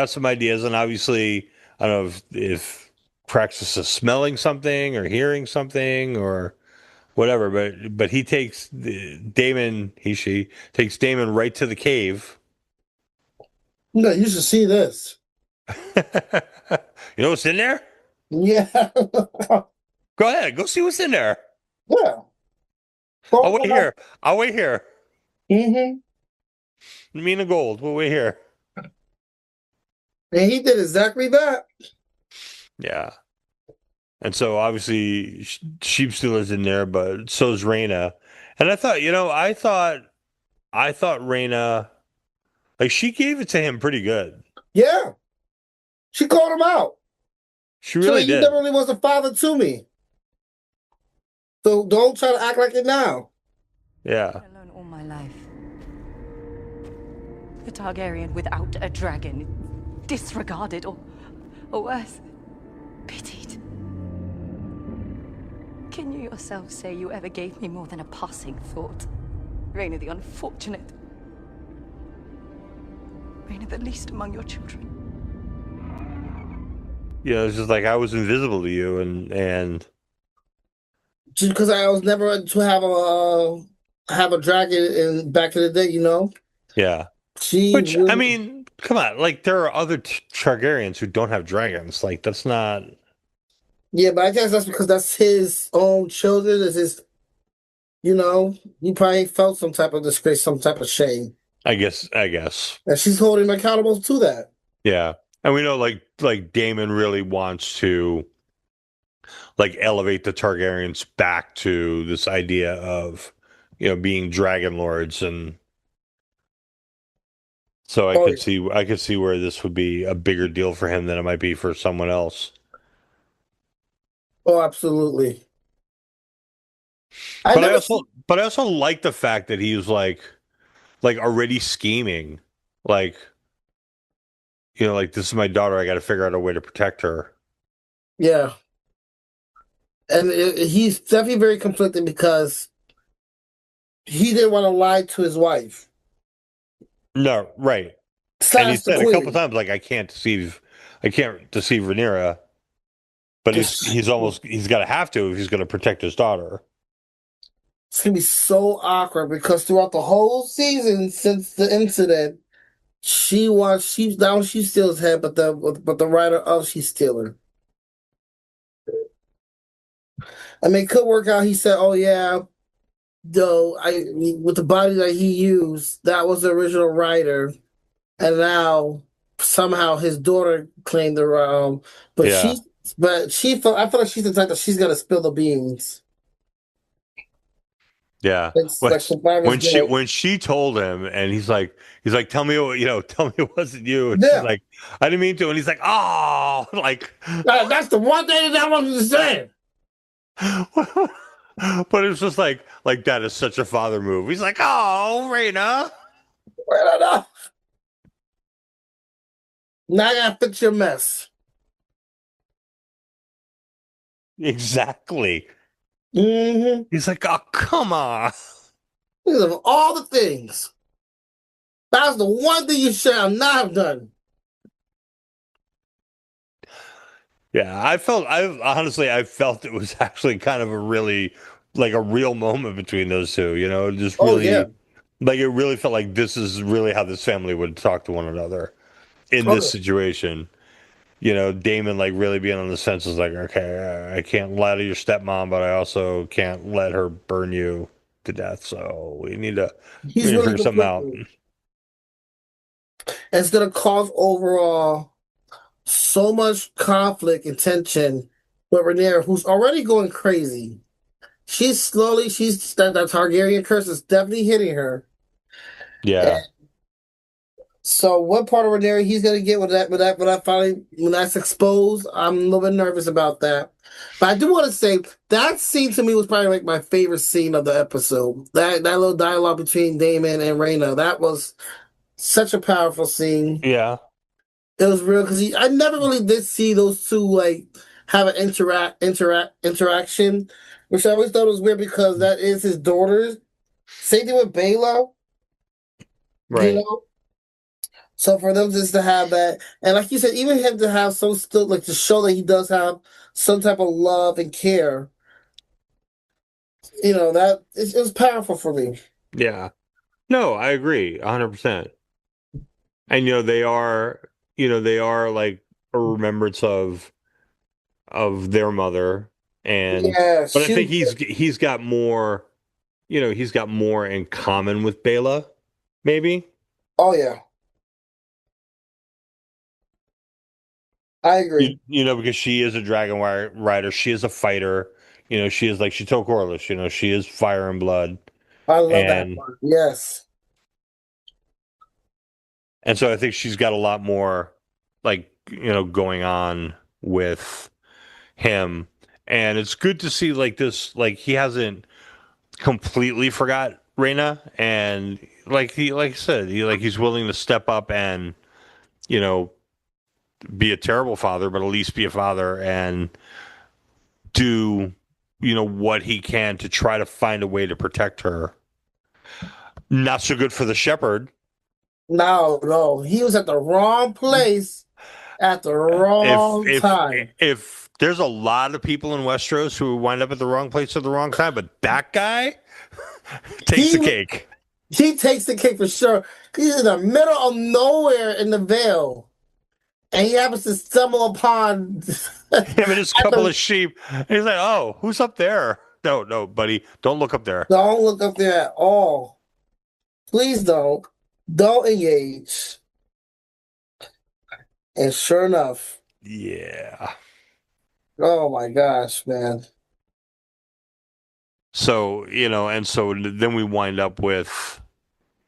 Speaker 6: some ideas, and obviously I don't know if Caraxes is smelling something or hearing something or whatever, but he takes Daemon right to the cave.
Speaker 7: No, you should see this.
Speaker 6: You know what's in there?
Speaker 7: Yeah.
Speaker 6: Go ahead, go see what's in there.
Speaker 7: Yeah.
Speaker 6: I'll wait here.
Speaker 7: Mm-hmm.
Speaker 6: Me and the gold. We'll wait here.
Speaker 7: And he did exactly that.
Speaker 6: Yeah. And so obviously Sheepstealer's in there, but so's Rhaena. And I thought Rhaena, like she gave it to him pretty good.
Speaker 7: Yeah. She called him out.
Speaker 6: She really did.
Speaker 7: You never really was a father to me. So don't try to act like it now.
Speaker 6: Yeah.
Speaker 5: Alone all my life. A Targaryen without a dragon, disregarded or worse, pitied. Can you yourself say you ever gave me more than a passing thought? Rhaena the unfortunate. Rhaena the least among your children.
Speaker 6: You know, it's just like I was invisible to you, and
Speaker 7: Just because I was never to have a dragon in back in the day, you know.
Speaker 6: yeah.
Speaker 7: She
Speaker 6: Which I
Speaker 7: really,
Speaker 6: mean, come on, like there are other Targaryens who don't have dragons. Like that's not.
Speaker 7: yeah, but I guess that's because that's his own children. It's his, you know, he probably felt some type of disgrace, some type of shame,
Speaker 6: I guess. I guess.
Speaker 7: and she's holding him accountable to that.
Speaker 6: Yeah, and we know like Daemon really wants to like elevate the Targaryens back to this idea of being dragon lords, and so
Speaker 7: Oh,
Speaker 6: I could see where this would be a bigger deal for him than it might be for someone else.
Speaker 7: oh, absolutely. I
Speaker 6: But
Speaker 7: never see.
Speaker 6: I also like the fact that he was like already scheming, like like this is my daughter. I got to figure out a way to protect her.
Speaker 7: Yeah, and he's definitely very conflicted because he didn't want to lie to his wife
Speaker 6: No, right. And he
Speaker 7: slash the
Speaker 6: said a couple
Speaker 7: queen.
Speaker 6: times like I can't deceive Rhaenyra, but he's got to have to if he's going to protect his daughter.
Speaker 7: It's gonna be so awkward because throughout the whole season since the incident, she's down she steals head, but the writer of she's stealing. I mean, it could work out. He said, "Oh yeah, though I with the body that he used, that was the original writer, and now somehow his daughter claimed the but
Speaker 6: Yeah.
Speaker 7: she felt I feel like she's the type that she's gonna spill the beans.
Speaker 6: Yeah.
Speaker 7: It's like survivor's guilt.
Speaker 6: When she told him and he's like tell me tell me it wasn't you, and she's
Speaker 7: Yeah,
Speaker 6: like I didn't mean to, and he's like oh like
Speaker 7: that's the one thing that I wanted to say.
Speaker 6: but it's just like that is such a father move. He's like oh Raina.
Speaker 7: Well enough. Now I gotta fix your mess.
Speaker 6: Exactly.
Speaker 7: Mm-hmm.
Speaker 6: He's like oh come on.
Speaker 7: Because of all the things, that's the one thing you shall not have done.
Speaker 6: Yeah, I felt it was actually kind of a really like a real moment between those two, just
Speaker 7: Oh yeah.
Speaker 6: really like it really felt like this is really how this family would talk to one another in
Speaker 7: Oh
Speaker 6: this
Speaker 7: yeah.
Speaker 6: situation. Damon like really being on the senses like, okay, I can't lie to your stepmom, but I also can't let her burn you to death. So we
Speaker 7: He's
Speaker 6: need to
Speaker 7: really
Speaker 6: figure something out.
Speaker 7: conflicted. And it's gonna cause overall so much conflict and tension with Rhaenyra, who's already going crazy. She's that Targaryen curse is definitely hitting her.
Speaker 6: Yeah.
Speaker 7: And so what part of Rhaenyra he's gonna get when that's exposed, I'm a little bit nervous about that. But I do want to say that scene to me was probably like my favorite scene of the episode. That little dialogue between Daemon and Rhaena, that was such a powerful scene.
Speaker 6: Yeah.
Speaker 7: It was real because I never really did see those two like have an interaction, which I always thought was weird because that is his daughter. Same thing with Bela, you
Speaker 6: Right.
Speaker 7: know. So for them just to have that, and like you said, even him to have some still like to show that he does have some type of love and care, that it was powerful for me.
Speaker 6: Yeah. No, I agree 100%. And they are like a remembrance of their mother, and
Speaker 7: Yeah,
Speaker 6: but I think he's got more, he's got more in common with Bela, maybe.
Speaker 7: Oh yeah, I agree.
Speaker 6: Because she is a dragon rider, she is a fighter, she is like she told Corliss, she is fire and blood,
Speaker 7: I love that
Speaker 6: and
Speaker 7: part. Yes.
Speaker 6: and so I think she's got a lot more like going on with him, and it's good to see like this, like he hasn't completely forgot Reina, and like I said, he's willing to step up and you know be a terrible father, but at least be a father and do what he can to try to find a way to protect her. Not so good for the shepherd.
Speaker 7: No, he was at the wrong place at the wrong time.
Speaker 6: If there's a lot of people in Westeros who wind up at the wrong place at the wrong time, but that guy takes the cake.
Speaker 7: He takes the cake for sure. He's in the middle of nowhere in the Vale, and he happens to stumble upon
Speaker 6: him and his couple of sheep. And he's like, "Oh, who's up there?" No, buddy, don't look up there.
Speaker 7: Don't look up there at all. Please don't. Don't engage. And sure enough.
Speaker 6: Yeah.
Speaker 7: Oh my gosh, man.
Speaker 6: So, and so then we wind up with,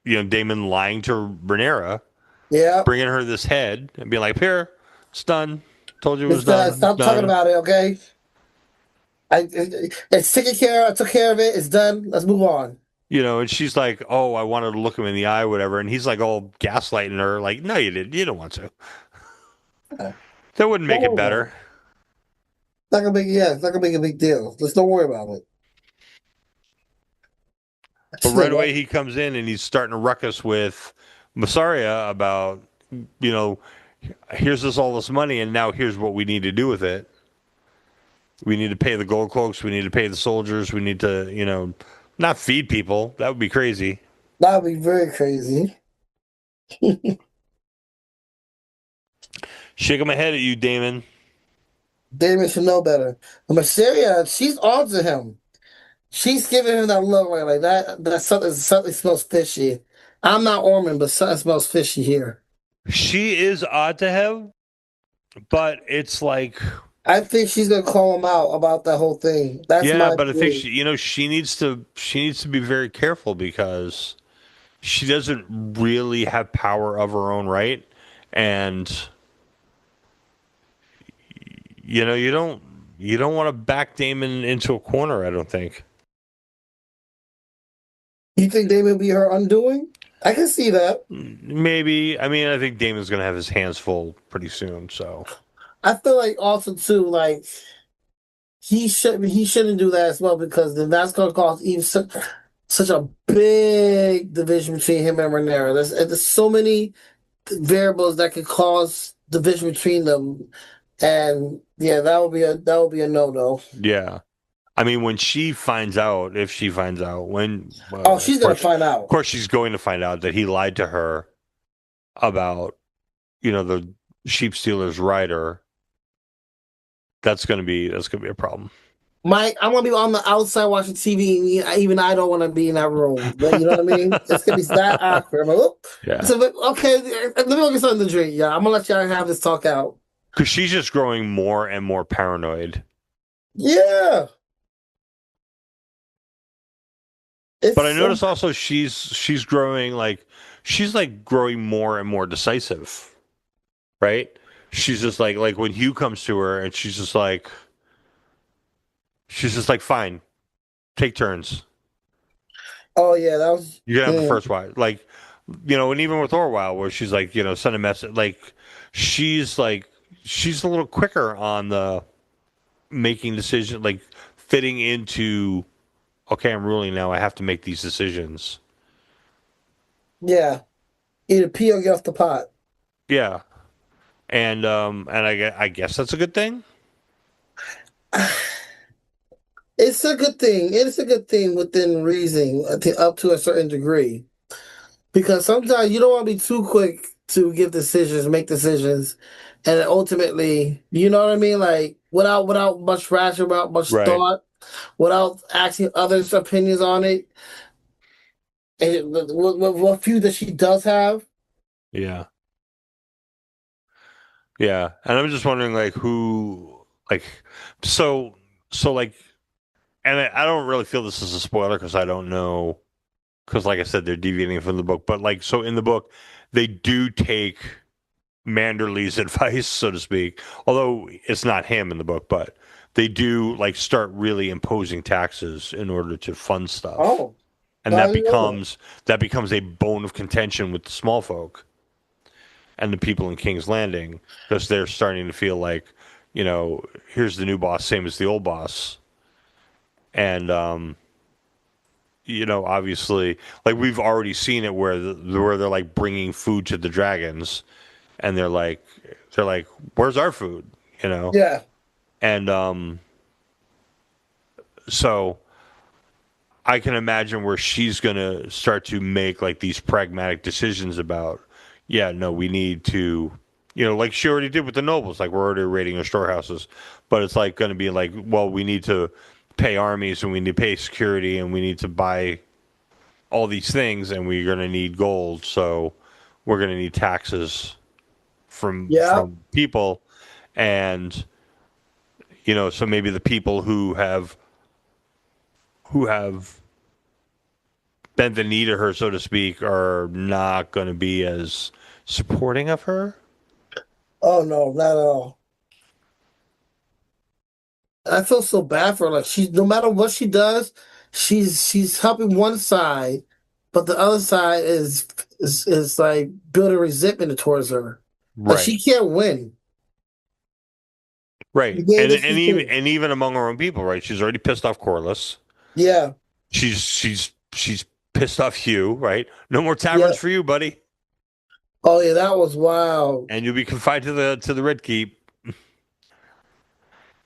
Speaker 6: Daemon lying to Rhaenyra.
Speaker 7: Yeah.
Speaker 6: Bringing her this head and being like, here, it's done. Told you it was done.
Speaker 7: Stop talking about it, okay? It's taken care of. I took care of it. It's done. Let's move on.
Speaker 6: And she's like, oh, I wanted to look him in the eye, whatever. And he's like, all gaslighting her. Like, no, you didn't. You don't want to. That wouldn't make it better.
Speaker 7: It's not gonna make a big deal. Just don't worry about it.
Speaker 6: But right away he comes in and he's starting a ruckus with Massaria about, here's all this money and now here's what we need to do with it. We need to pay the gold cloaks. We need to pay the soldiers. We need to, not feed people. That would be crazy.
Speaker 7: That would be very crazy.
Speaker 6: Shaking my head at you, Daemon.
Speaker 7: Daemon should know better. But Massaria, she's on to him. She's giving him that look like that. Something smells fishy. I'm not Ormond, but something smells fishy here.
Speaker 6: She is odd to him, but it's like
Speaker 7: I think she's gonna call him out about that whole thing. That's
Speaker 6: but I think she needs to be very careful because she doesn't really have power of her own right, and you don't want to back Daemon into a corner. I don't think.
Speaker 7: You think Daemon will be her undoing? I can see that.
Speaker 6: Maybe. I mean, I think Daemon's going to have his hands full pretty soon. So
Speaker 7: I feel like also too, like he shouldn't do that as well because then that's going to cause even such a big division between him and Rhaenyra. There's so many variables that could cause division between them, and yeah, that would be a no-no.
Speaker 6: Yeah. I mean, when she finds out, if she finds out,
Speaker 7: she's going to find out.
Speaker 6: Of course, she's going to find out that he lied to her about, the sheep stealer's rider. That's going to be a problem.
Speaker 7: Mike, I'm going to be on the outside watching TV, and even I don't want to be in that room. But you know what I mean? It's going to be that awkward. I'm like, oh.
Speaker 6: Yeah.
Speaker 7: So, okay, let me go get something to drink. Yeah, I'm going to let y'all have this talk out.
Speaker 6: Because she's just growing more and more paranoid.
Speaker 7: Yeah.
Speaker 6: But I notice also she's growing growing more and more decisive, right? She's just like when Hugh comes to her and she's just like fine, take turns.
Speaker 7: Oh yeah, that was
Speaker 6: you're gonna have the first wife, and even with Orwell, where she's like send a message, she's a little quicker on the making decisions, fitting into. Okay, I'm ruling now. I have to make these decisions.
Speaker 7: Yeah, either pee or get off the pot.
Speaker 6: Yeah, and I guess that's a good thing.
Speaker 7: It's a good thing. It's a good thing within reason, up to a certain degree, because sometimes you don't want to be too quick to make decisions, and ultimately, you know what I mean, without much rationale, without much thought. Without asking others' opinions on it, and what few that she does have.
Speaker 6: Yeah, and I'm just wondering, who, and I don't really feel this is a spoiler because I don't know, because like I said, they're deviating from the book, but so in the book, they do take Manderley's advice, so to speak, although it's not him in the book, but. They do start really imposing taxes in order to fund stuff.
Speaker 7: Oh,
Speaker 6: and that becomes a bone of contention with the small folk and the people in King's Landing because they're starting to feel like, here's the new boss, same as the old boss. And obviously, we've already seen it where they're bringing food to the dragons, and they're like, where's our food? You know?
Speaker 7: Yeah.
Speaker 6: And so I can imagine where she's gonna start to make like these pragmatic decisions about, yeah, no, we need to, like she already did with the nobles, like we're already raiding our storehouses, but it's like going to be like, well, we need to pay armies and we need to pay security and we need to buy all these things and we're going to need gold, so we're going to need taxes from people, and so maybe the people who have bent the knee to her, so to speak, are not going to be as supporting of her.
Speaker 7: Oh no, not at all. I feel so bad for her. Like she, no matter what she does, she's helping one side, but the other side is like building resentment towards her. Like
Speaker 6: Right.
Speaker 7: she can't win.
Speaker 6: Right.
Speaker 7: The game
Speaker 6: And
Speaker 7: that
Speaker 6: and
Speaker 7: she's
Speaker 6: even
Speaker 7: in.
Speaker 6: and even among her own people, right? She's already pissed off Corliss.
Speaker 7: Yeah,
Speaker 6: She's pissed off Hugh, right? No more
Speaker 7: yeah.
Speaker 6: taverns for you, buddy.
Speaker 7: Oh yeah, that was wild.
Speaker 6: And you'll be confined to the Red Keep.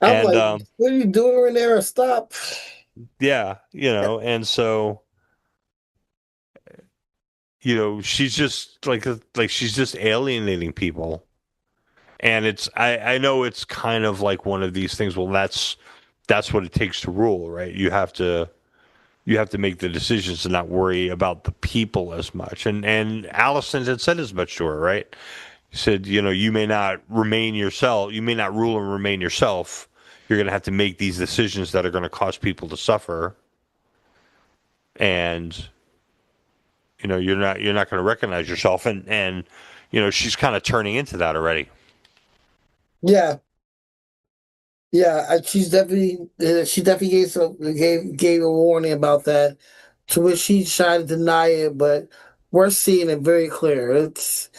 Speaker 7: I'm
Speaker 6: And
Speaker 7: like, what are you doing in there? Stop.
Speaker 6: yeah, and so she's just like she's just alienating people. And it's I know it's kind of like one of these things. Well, that's what it takes to rule, right? You have to make the decisions and not worry about the people as much. And Allison had said as much to her, right? He said, you may not remain yourself. You may not rule and remain yourself. You're going to have to make these decisions that are going to cause people to suffer. And, you're not going to recognize yourself. And she's kind of turning into that already.
Speaker 7: Yeah, yeah. She definitely gave a warning about that, to which she tried to deny it, but we're seeing it very clear. It's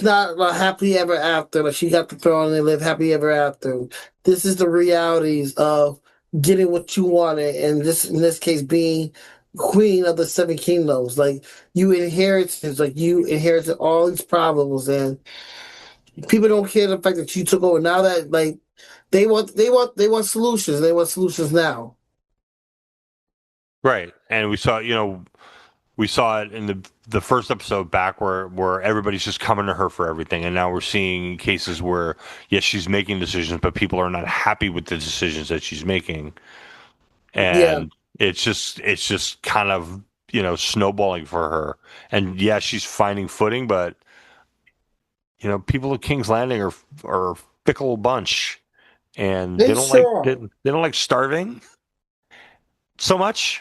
Speaker 7: not a happily ever after. Like she got the throne and live happy ever after. This is the realities of getting what you wanted, and this in this case being queen of the seven kingdoms. Like you inherited all these problems, and people don't care the fact that you took over. Now that like they want solutions. They want solutions now.
Speaker 6: Right. And we saw it in the first episode back where everybody's just coming to her for everything, and now we're seeing cases where yes, she's making decisions, but people are not happy with the decisions that she's making,
Speaker 7: Yeah.
Speaker 6: and it's just kind of snowballing for her. And yeah, she's finding footing, but people at King's Landing are a fickle bunch, and
Speaker 7: They sure are.
Speaker 6: they don't like starving so much.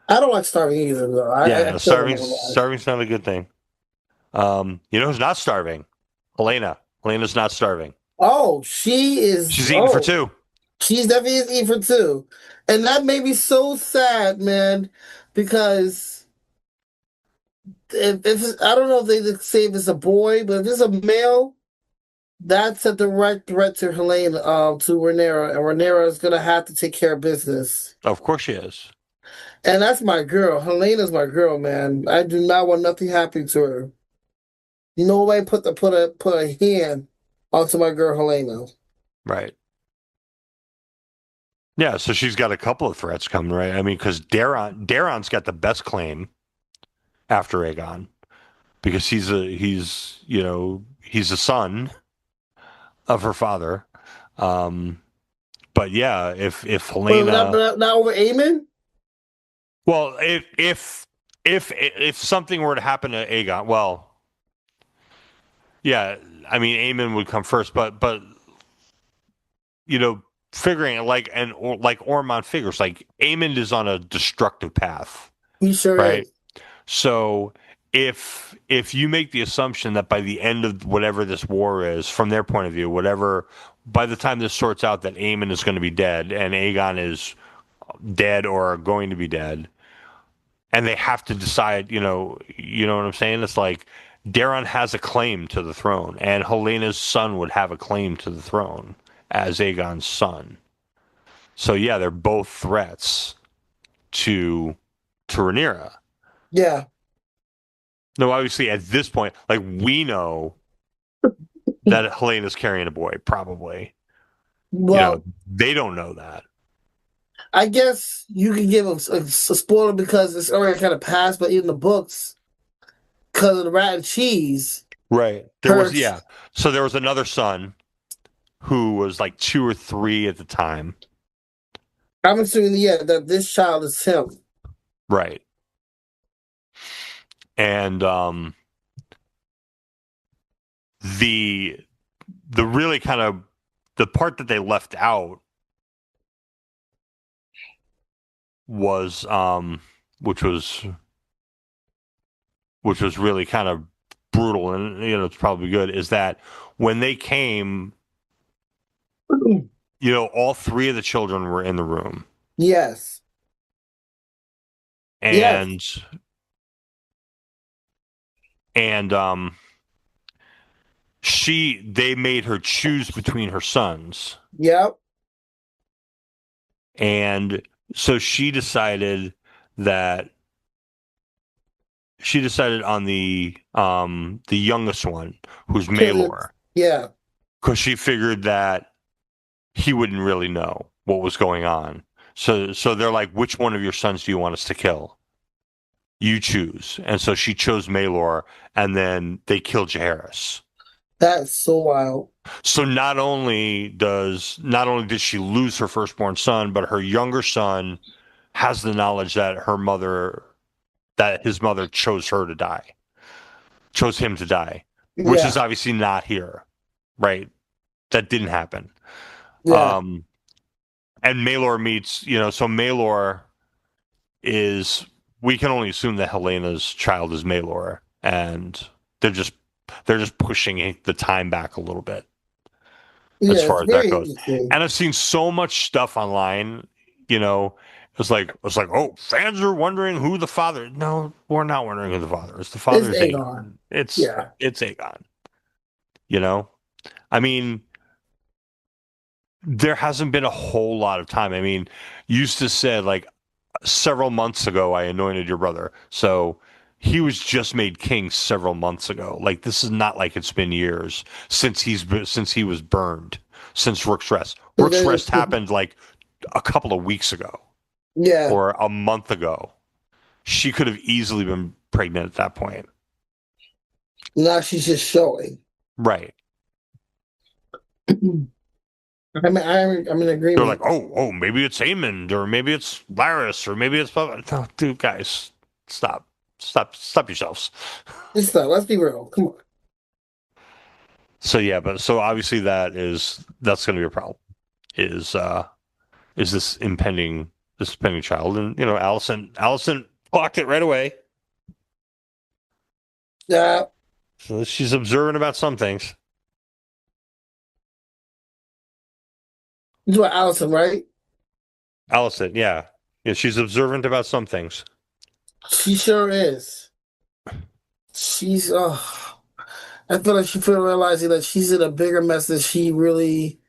Speaker 7: I don't like starving either, though. I still don't know why.
Speaker 6: Starving's not a good thing. Who's not starving? Helena. Helena's not starving.
Speaker 7: Oh, she is.
Speaker 6: She's eating for two.
Speaker 7: She's definitely eating for two, and that made me so sad, man, because if I don't know if they say if it's a boy, but if it's a male, that's a direct threat to Helena, to Rhaenyra, and Rhaenyra is gonna have to take care of business.
Speaker 6: Of course she is.
Speaker 7: And that's my girl. Helena's my girl, man. I do not want nothing happening to her. Nobody put a hand onto my girl Helena.
Speaker 6: Right. Yeah, so she's got a couple of threats coming, right? I mean, because Daeron's got the best claim after Aegon, because he's a son of her father. But yeah, if Helena,
Speaker 7: not over Aemond.
Speaker 6: well, if something were to happen to Aegon, well, yeah, I mean, Aemond would come first, but figuring like Ormond figures, like Aemond is on a destructive path.
Speaker 7: He sure
Speaker 6: right?
Speaker 7: is.
Speaker 6: So if you make the assumption that by the end of whatever this war is, from their point of view, by the time this sorts out, that Aemond is going to be dead and Aegon is dead or going to be dead, and they have to decide, you know what I'm saying? It's like Daeron has a claim to the throne, and Helena's son would have a claim to the throne as Aegon's son. So yeah, they're both threats to Rhaenyra.
Speaker 7: Yeah.
Speaker 6: No, obviously at this point, like we know that Helena's carrying a boy, probably.
Speaker 7: Well,
Speaker 6: They don't know that.
Speaker 7: I guess you can give a spoiler because it's already kind of passed, but in the books, because of the rat and cheese.
Speaker 6: Right. So there was another son who was like 2 or 3 at the time.
Speaker 7: I'm assuming, that this child is him.
Speaker 6: Right. And the really kind of the part that they left out was which was really kind of brutal, and it's probably good, is that when they came, all 3 of the children were in the room.
Speaker 7: Yes.
Speaker 6: And they made her choose between her sons.
Speaker 7: Yep.
Speaker 6: And so she decided on the youngest one, who's Maelor.
Speaker 7: Yeah.
Speaker 6: Because she figured that he wouldn't really know what was going on. So they're like, which one of your sons do you want us to kill? You choose. And so she chose Maelor, and then they killed Jaehaerys.
Speaker 7: That's so wild.
Speaker 6: So not only did she lose her firstborn son, but her younger son has the knowledge that his mother chose him to die, which is obviously not here, right? That didn't happen.
Speaker 7: Yeah.
Speaker 6: And Maelor meets, so Maelor is, we can only assume that Helena's child is Maelor, and they're just pushing the time back a little bit as far as that goes. And I've seen so much stuff online, it's like, oh, fans are wondering who the father. No, we're not wondering who the father is. The father is Aegon. It's Aegon. I mean, there hasn't been a whole lot of time. I mean, Eustace said, like, several months ago, I anointed your brother. So he was just made king several months ago. Like, this is not like it's been years since he was burned, since Rook's Rest. Rook's Rest happened like a couple of weeks ago.
Speaker 7: Yeah.
Speaker 6: Or a month ago. She could have easily been pregnant at that point.
Speaker 7: Now she's just showing.
Speaker 6: Right.
Speaker 7: I'm in agreement.
Speaker 6: They're like, oh, maybe it's Aemond, or maybe it's Larys, or maybe it's... No, dude, guys, stop yourselves.
Speaker 7: Just stop. Let's be real. Come on.
Speaker 6: So so obviously that's going to be a problem. Is this impending child? And Alicent blocked it right away.
Speaker 7: Yeah.
Speaker 6: So she's observant about some things.
Speaker 7: You are Alicent, right?
Speaker 6: Alicent, yeah. She's observant about some things.
Speaker 7: She sure is. She's I feel like she's realizing that she's in a bigger mess than she really.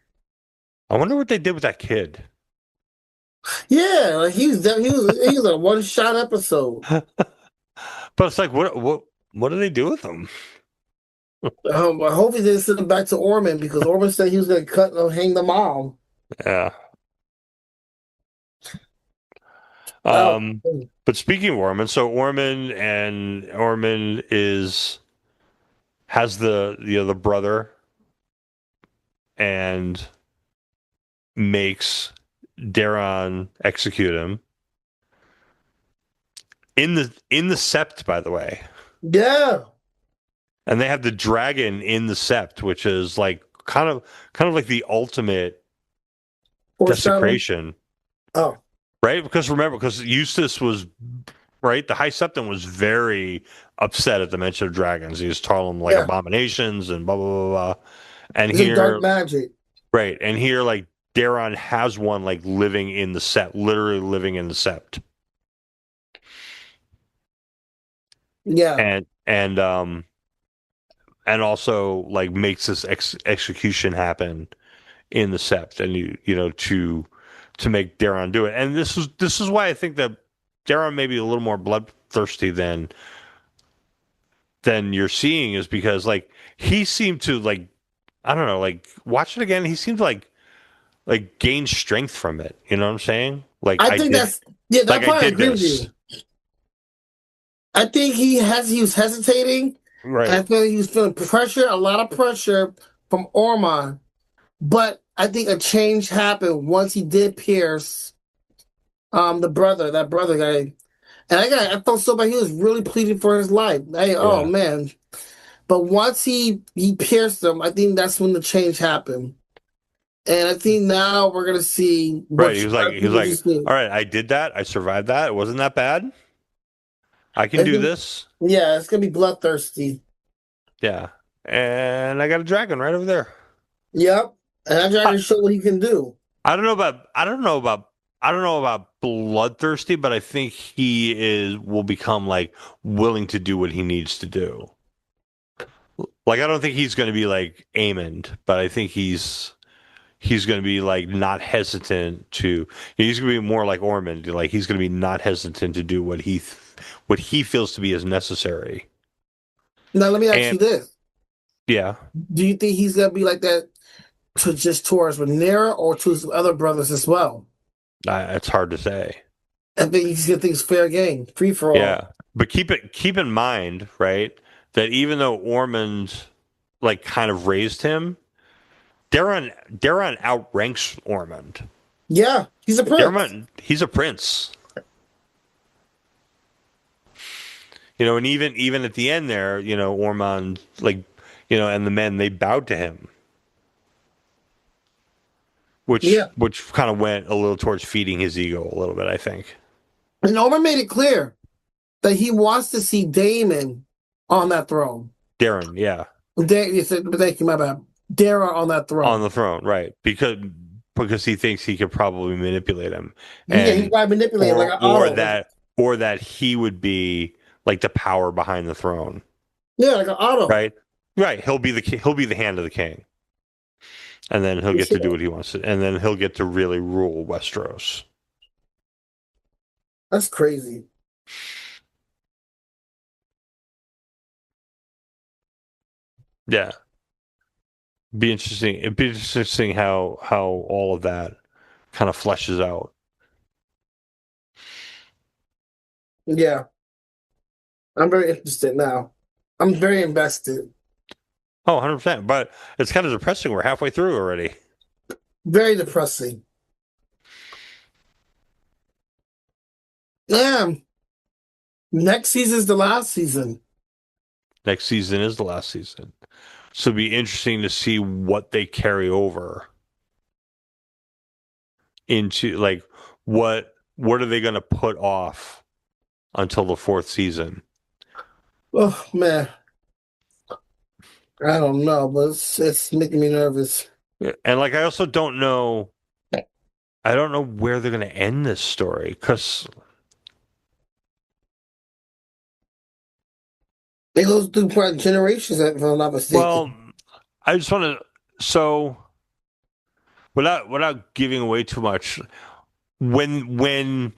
Speaker 6: I wonder what they did with that kid.
Speaker 7: Yeah, like he was a one-shot episode.
Speaker 6: But it's like, what do they do with him?
Speaker 7: I hope he didn't send him back to Ormond, because Ormond said he was going to cut or hang the mom.
Speaker 6: Yeah. But speaking of Ormond, so Ormond has the brother, and makes Daeron execute him in the Sept, by the way.
Speaker 7: Yeah.
Speaker 6: And they have the dragon in the Sept, which is like kind of like the ultimate desecration.
Speaker 7: Oh.
Speaker 6: Right? Because Eustace was right. The High Septon was very upset at the mention of dragons. He was calling them like abominations and blah blah blah blah. And
Speaker 7: it's dark magic.
Speaker 6: Right. And here, like, Daeron has one, like, living in the Sept, literally living in the Sept.
Speaker 7: Yeah.
Speaker 6: And also, like, makes this execution happen in the Sept, and to make Daeron do it. And this is why I think that Daeron may be a little more bloodthirsty than you're seeing, is because, like, he seemed to, like, I don't know, like watch it again. He seems like gain strength from it. You know what I'm saying? Like
Speaker 7: I think that's yeah. That
Speaker 6: like I
Speaker 7: part I
Speaker 6: did
Speaker 7: agree with
Speaker 6: this.
Speaker 7: you. I think he was hesitating.
Speaker 6: Right.
Speaker 7: I feel he was feeling pressure, a lot of pressure from Ormond. But I think a change happened once he did pierce that brother guy. And I felt so bad. He was really pleading for his life. Oh
Speaker 6: Yeah.
Speaker 7: man. But once he pierced him, I think that's when the change happened. And I think now we're gonna see
Speaker 6: Right.
Speaker 7: what
Speaker 6: He was like,
Speaker 7: see.
Speaker 6: all right, I did that. I survived that. It wasn't that bad. I can
Speaker 7: I
Speaker 6: do
Speaker 7: think,
Speaker 6: this.
Speaker 7: yeah, it's gonna be bloodthirsty.
Speaker 6: Yeah. And I got a dragon right over there.
Speaker 7: Yep. And that dragon show what he can do.
Speaker 6: I don't know about bloodthirsty, but I think will become like willing to do what he needs to do. Like I don't think he's going to be like Aemond, but I think he's going to be like not hesitant to. He's going to be more like Ormond. Like he's going to be not hesitant to do what he feels to be as necessary.
Speaker 7: Now let me ask you this:
Speaker 6: Yeah.
Speaker 7: do you think he's gonna be like that to just towards Rhaenyra or to his other brothers as well?
Speaker 6: It's hard to say.
Speaker 7: I think he's gonna think it's fair game, free for all.
Speaker 6: Yeah, but keep in mind, right, that even though Ormond like kind of raised him, Daron outranks Ormond.
Speaker 7: Yeah, he's a prince.
Speaker 6: He's a prince. You know, and even at the end there, you know, Ormond, like, you know, and the men, they bowed to him. Which kind of went a little towards feeding his ego a little bit, I think.
Speaker 7: And Ormond made it clear that he wants to see Daemon on that throne.
Speaker 6: Daron, yeah.
Speaker 7: Thank you, my bad. Daron on that throne.
Speaker 6: On the throne, right. Because he thinks he could probably manipulate him.
Speaker 7: Yeah, he might manipulate him like an auto.
Speaker 6: Or that he would be like the power behind the throne.
Speaker 7: Yeah, like an auto.
Speaker 6: Right. Right. He'll be the hand of the king. And then he'll get to do what he wants to, and then he'll get to really rule Westeros.
Speaker 7: That's crazy.
Speaker 6: Yeah. Be interesting. It'd be interesting how all of that kind of fleshes out.
Speaker 7: Yeah. I'm very interested now. I'm very invested.
Speaker 6: Oh, 100%. But it's kind of depressing. We're halfway through already.
Speaker 7: Very depressing. Yeah. Next season's the last season.
Speaker 6: Next season is the last season. So it'd be interesting to see what they carry over into, like, what are they going to put off until the fourth season?
Speaker 7: Oh, man. I don't know, but it's making me nervous.
Speaker 6: And like, I also don't know. I don't know where they're going to end this story because
Speaker 7: it goes through generations, if I'm not mistaken.
Speaker 6: Well, I just want to. So, without giving away too much, when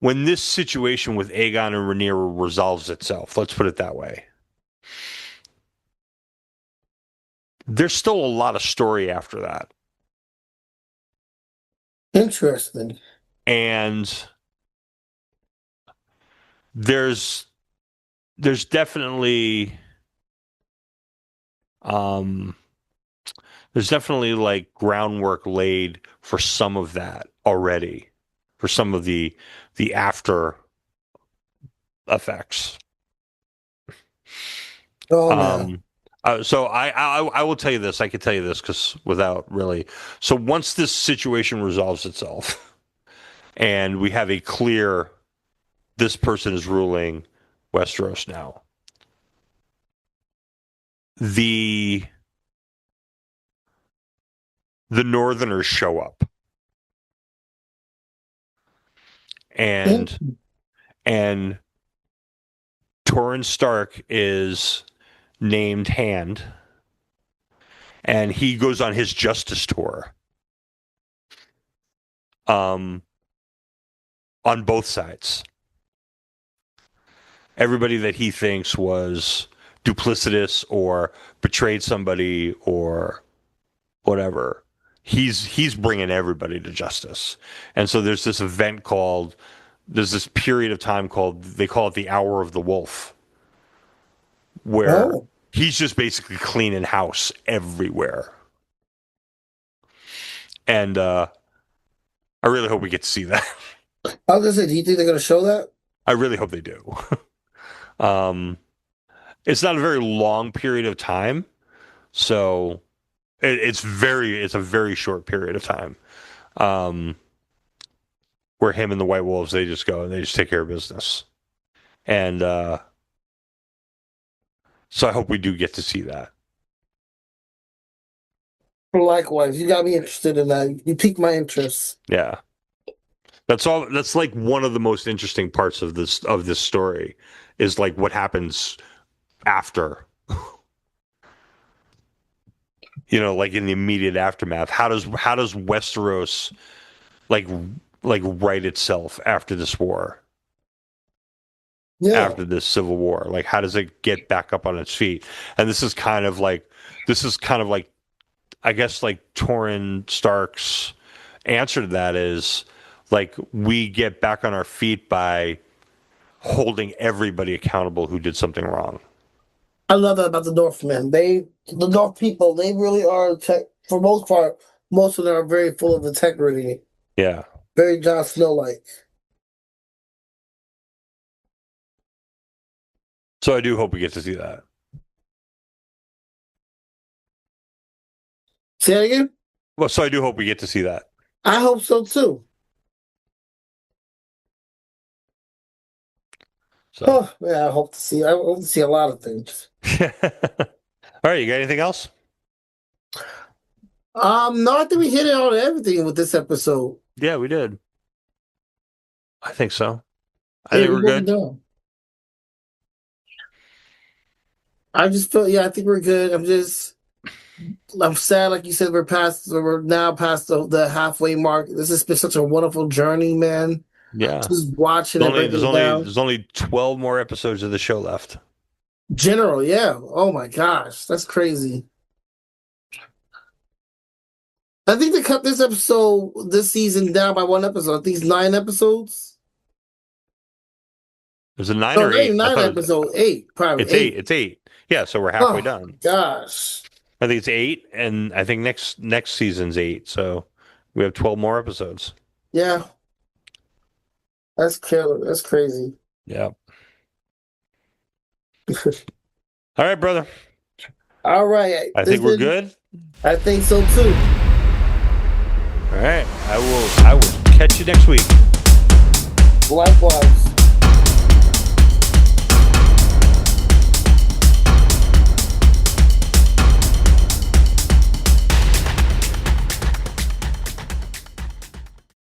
Speaker 6: this situation with Aegon and Rhaenyra resolves itself, let's put it that way. There's still a lot of story after that.
Speaker 7: Interesting.
Speaker 6: And there's definitely like groundwork laid for some of that already, for some of the after effects.
Speaker 7: Oh man.
Speaker 6: So I will tell you this. I can tell you this because without really. So once this situation resolves itself, and we have a clear, this person is ruling Westeros now. The Northerners show up, and Torrhen Stark is named Hand, and he goes on his justice tour. On both sides. Everybody that he thinks was duplicitous or betrayed somebody or whatever. He's bringing everybody to justice. And so there's this this period of time they call it the Hour of the Wolf, where he's just basically cleaning house everywhere. And I really hope we get to see that.
Speaker 7: I was gonna say, do you think they're gonna show that?
Speaker 6: I really hope they do. It's not a very long period of time, so it's a very short period of time. Where him and the White Wolves, they just go and they just take care of business. And so I hope we do get to see that.
Speaker 7: Likewise, you got me interested in that. You piqued my interest.
Speaker 6: Yeah. That's like one of the most interesting parts of this story is like what happens after. Like in the immediate aftermath. How does Westeros like right itself after this war? Yeah. After this civil war, like how does it get back up on its feet? And this is kind of like I guess like Torrhen Stark's answer to that is like we get back on our feet by holding everybody accountable who did something wrong.
Speaker 7: I love that about the Northmen. The North people, they really are, for most part, most of them are very full of integrity.
Speaker 6: Yeah.
Speaker 7: Very Jon Snow-like.
Speaker 6: So I do hope we get to see that.
Speaker 7: Say that again?
Speaker 6: Well, so I do hope we get to see that.
Speaker 7: I hope so too.
Speaker 6: So.
Speaker 7: Oh, yeah, I hope to see a lot of things.
Speaker 6: All right, you got anything else?
Speaker 7: No, I think we hit it on everything with this episode.
Speaker 6: Yeah, we did. I think so. I think we're good.
Speaker 7: I just feel, I think we're good. I'm sad, like you said, we're now past the halfway mark. This has been such a wonderful journey, man.
Speaker 6: Yeah.
Speaker 7: Just watching
Speaker 6: there's only 12 more episodes of the show left.
Speaker 7: General, yeah. Oh my gosh, that's crazy. I think they cut this season down by one episode. These 9 episodes.
Speaker 6: Is it 9 or 8?
Speaker 7: 9 episode 8, probably.
Speaker 6: It's 8. Yeah, so we're halfway done.
Speaker 7: Gosh.
Speaker 6: I think it's 8, and I think next season's 8. So we have 12 more episodes.
Speaker 7: Yeah. That's killer. That's crazy.
Speaker 6: Yeah. All right, brother.
Speaker 7: All right.
Speaker 6: I think we're good.
Speaker 7: I think so too.
Speaker 6: All right. I will catch you next week.
Speaker 7: Likewise.